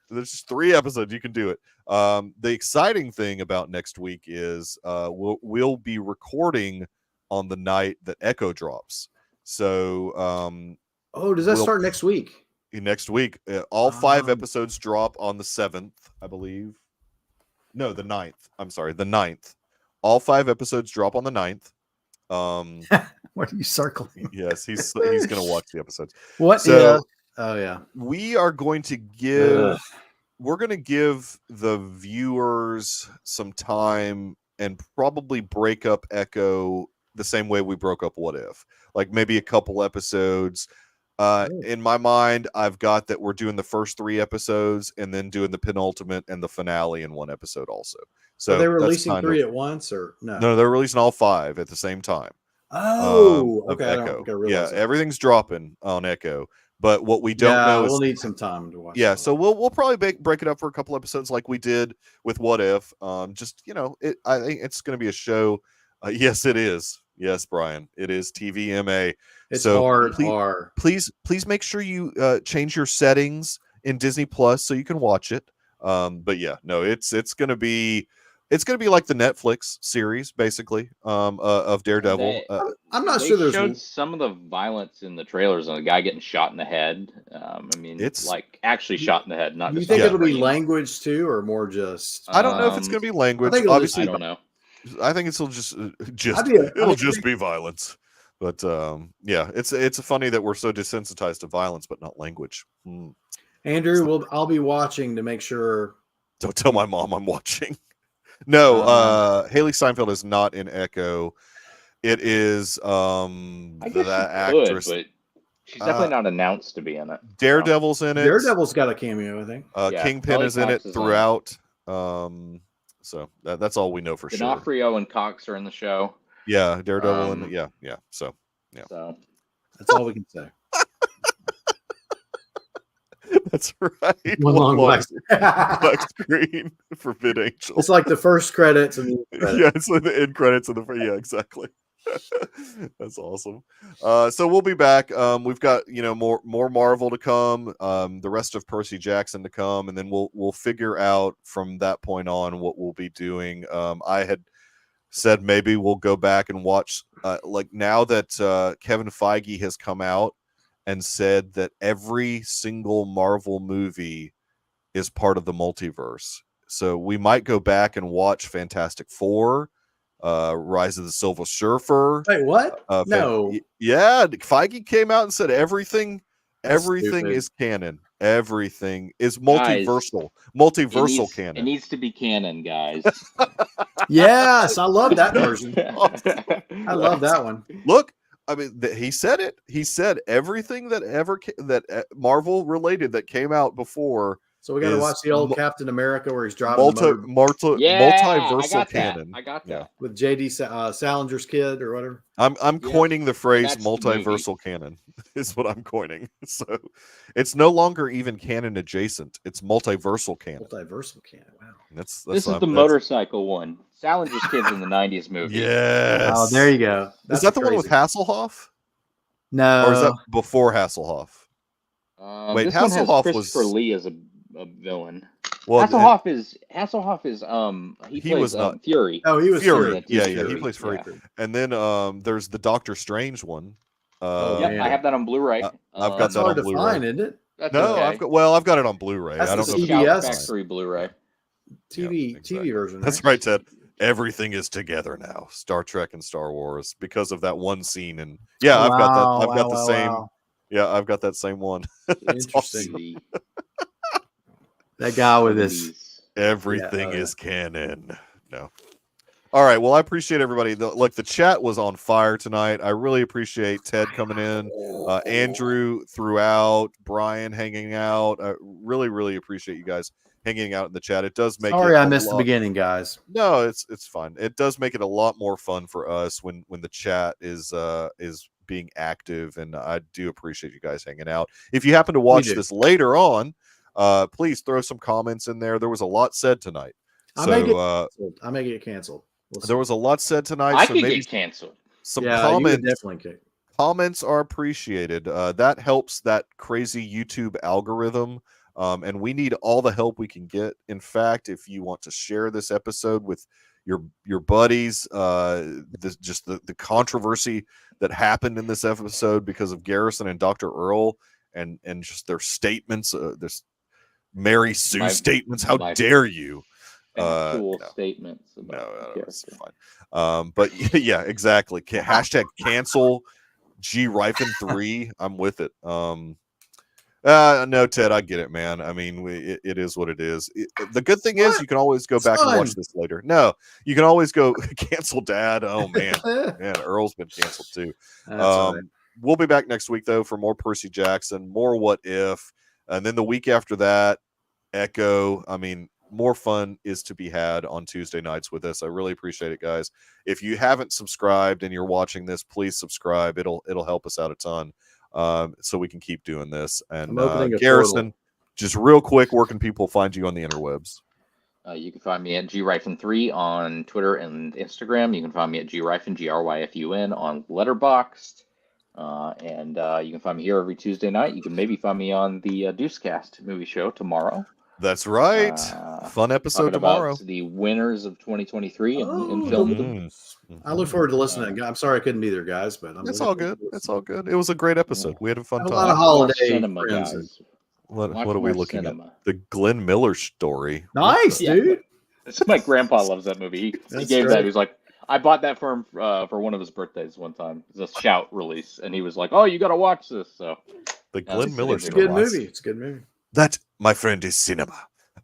There's just 3 episodes. You can do it. The exciting thing about next week is we'll be recording on the night that Echo drops. So, does that start next week? Next week, all 5 episodes drop on the 7th, I believe. No, the 9th. I'm sorry, the 9th. All 5 episodes drop on the 9th. What are you circling? Yes, he's gonna watch the episodes. What? So, oh yeah. We are going to give. We're going to give the viewers some time and probably break up Echo the same way we broke up What If, like maybe a couple episodes. In my mind, I've got that we're doing the first 3 episodes and then doing the penultimate and the finale in one episode also. So are they releasing 3 at once or no? No, they're releasing all 5 at the same time. Oh, okay. Echo. Yeah, everything's dropping on Echo. But what we don't know is we'll need some time to watch. Yeah, so we'll probably break it up for a couple episodes like we did with What If. Just I think it's going to be a show. Yes, it is. Yes, Brian, it is TVMA. It's so hard. Please make sure you change your settings in Disney Plus so you can watch it. But yeah, no, it's going to be. It's going to be like the Netflix series, basically, of Daredevil. I'm not they sure there's showed some of the violence in the trailers on a guy getting shot in the head. I mean, it's like actually shot in the head. Not. Do you just think it'll be language too, or more just? I don't know if it's going to be language. Obviously, I don't know. I think it'll just be violence. But yeah, it's funny that we're so desensitized to violence, but not language. Andrew, I'll be watching to make sure. Don't tell my mom I'm watching. No, Haley Steinfeld is not in Echo. It is the actress, but she's definitely not announced to be in it. Daredevil's in it. Daredevil's got a cameo, I think. Kingpin is in it throughout. So that's all we know for sure. D'Onofrio and Cox are in the show. Yeah, Daredevil and yeah. So that's all we can say. That's right. One long black screen for Vid Angel. It's like the first credits and yeah, it's like the end credits and the exactly. That's awesome. So we'll be back. We've got more Marvel to come. The rest of Percy Jackson to come, and then we'll figure out from that point on what we'll be doing. said maybe we'll go back and watch. Like now that Kevin Feige has come out and said that every single Marvel movie is part of the multiverse. So we might go back and watch Fantastic Four, Rise of the Silver Surfer. Wait, what? No. Yeah, Feige came out and said everything That's everything stupid. is canon. Everything is Guys, multiversal It canon. needs to be canon, guys. Yes, I love that version. I love that one. Look, I mean, he said it. He said everything that Marvel related that came out before. So we got to is watch the old Captain America where he's driving the motor Yeah, I multiversal got canon. that. I got that. with JD Salinger's kid or whatever. I'm coining the phrase That's the movie. multiversal canon is what I'm coining. So it's no longer even canon adjacent. It's multiversal canon. Multiversal canon. Wow. That's This is the that's- motorcycle one. Salinger's kid's in the '90s movie. Yes. Oh, there you go. Is That's that the one with crazy. Hasselhoff? No. Or is that before Hasselhoff? Wait, this one has Hasselhoff Christopher was- Lee as a villain. Well, Hasselhoff is he He plays was not- Fury. Oh, he was Fury. Fury. Yeah, Fury. he plays Fury. Yeah. And then there's the Doctor Strange one. Oh, Yep, man. I have that on Blu-ray. I've got That's that on hard to Blu-ray. find, isn't it? That's No, okay. I've got it on Blu-ray. That's I don't the know. It's If a you CBS. can Shout find it. Factory Blu-ray. TV exactly. version. That's right, Ted. Everything is together now. Star Trek and Star Wars because of that one scene. And yeah, I've got that. I've got the same. Wow. Yeah, I've got that same one. That's Interesting. The That guy with his. 70s. Everything Yeah. is canon. No. All right. Well, I appreciate everybody. The chat was on fire tonight. I really appreciate Ted coming in, Andrew throughout, Brian hanging out. I really, really appreciate you guys hanging out in the chat. It does make Sorry, it I a missed the lot- beginning, guys. No, it's fine. It does make it a lot more fun for us when the chat is being active, and I do appreciate you guys hanging out. If you happen to watch do. this later on, please throw some comments in there. There was a lot said tonight. I may get So canceled. I may get canceled. We'll see. there was a lot said tonight. I so could maybe get canceled. some yeah, you would comments. definitely kick. Comments are appreciated. That helps that crazy YouTube algorithm. And we need all the help we can get. In fact, if you want to share this episode with your buddies, the controversy that happened in this episode because of Garrison and Dr. Earl and just their statements, this Mary Sue My- statements. How my- dare you? Cool No. statements. No, About the it's character. fine. But yeah, exactly. Hashtag cancel G Rifen 3. I'm with it. No, Ted, I get it, man. I mean, it is what it is. The good thing is What? you can always go It's back and fun. watch this later. No, you can always go cancel Dad. Oh man, That's man, Earl's been canceled too. all right. We'll be back next week though for more Percy Jackson, more What If, and then the week after that, Echo. I mean, more fun is to be had on Tuesday nights with us. I really appreciate it, guys. If you haven't subscribed and you're watching this, please subscribe. It'll help us out a ton, so we can keep doing this. And I'm opening a Garrison, just real quick, where can people find you on the interwebs? You can find me at grifen3 on Twitter and Instagram. You can find me at grifen, GRYFUN, on Letterboxd. And you can find me here every Tuesday night. You can maybe find me on the Deucecast movie show tomorrow. That's right. Fun episode Talking tomorrow. about the winners of 2023 in Oh, film. I look forward to listening. I'm sorry I couldn't be there, guys, but It's all good. It's all good. It was a great episode. We had a fun I have a time. lot of Watch more holiday cinema, friends. guys. What Watch are we more looking cinema. at? The Glenn Miller story. Nice, Yeah. dude. My grandpa loves that movie. He That's gave great. that. He was like, I bought that for him for one of his birthdays one time. It's a Shout release, and he was like, "Oh, you got to watch this." So The Yeah, Glenn it's Miller a It's a story. good movie. It's a good movie. That, my friend, is cinema.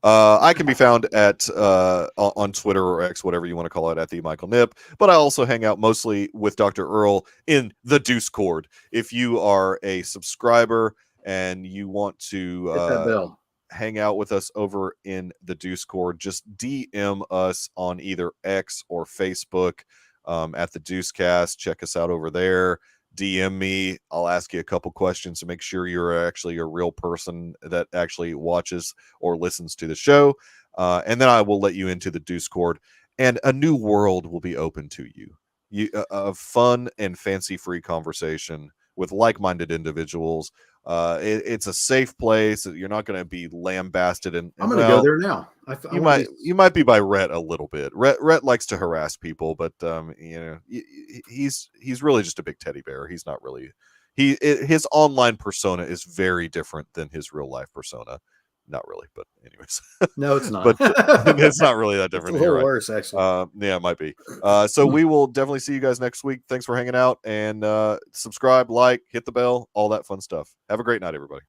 I can be found at on Twitter or X, whatever you want to call it, at the Michael Nip. But I also hang out mostly with Dr. Earl in the Deucecord. If you are a subscriber and you want to Hit that bell. hang out with us over in the Deucecord, just DM us on either X or Facebook at the Deucecast. Check us out over there. DM me. I'll ask you a couple questions to make sure you're actually a real person that actually watches or listens to the show. And then I will let you into the Deucecord, and a new world will be open to you. A fun and fancy-free conversation with like-minded individuals It's a safe place. You're not going to be lambasted. And I'm going to go there now. You might be by Rhett a little bit. Rhett likes to harass people, but he's really just a big teddy bear. He's not really his online persona is very different than his real life persona. Not really, but anyways. No, it's not. But it's not really that different. It's a little right? worse, actually. Yeah, it might be. So we will definitely see you guys next week. Thanks for hanging out, and subscribe, like, hit the bell, all that fun stuff. Have a great night, everybody.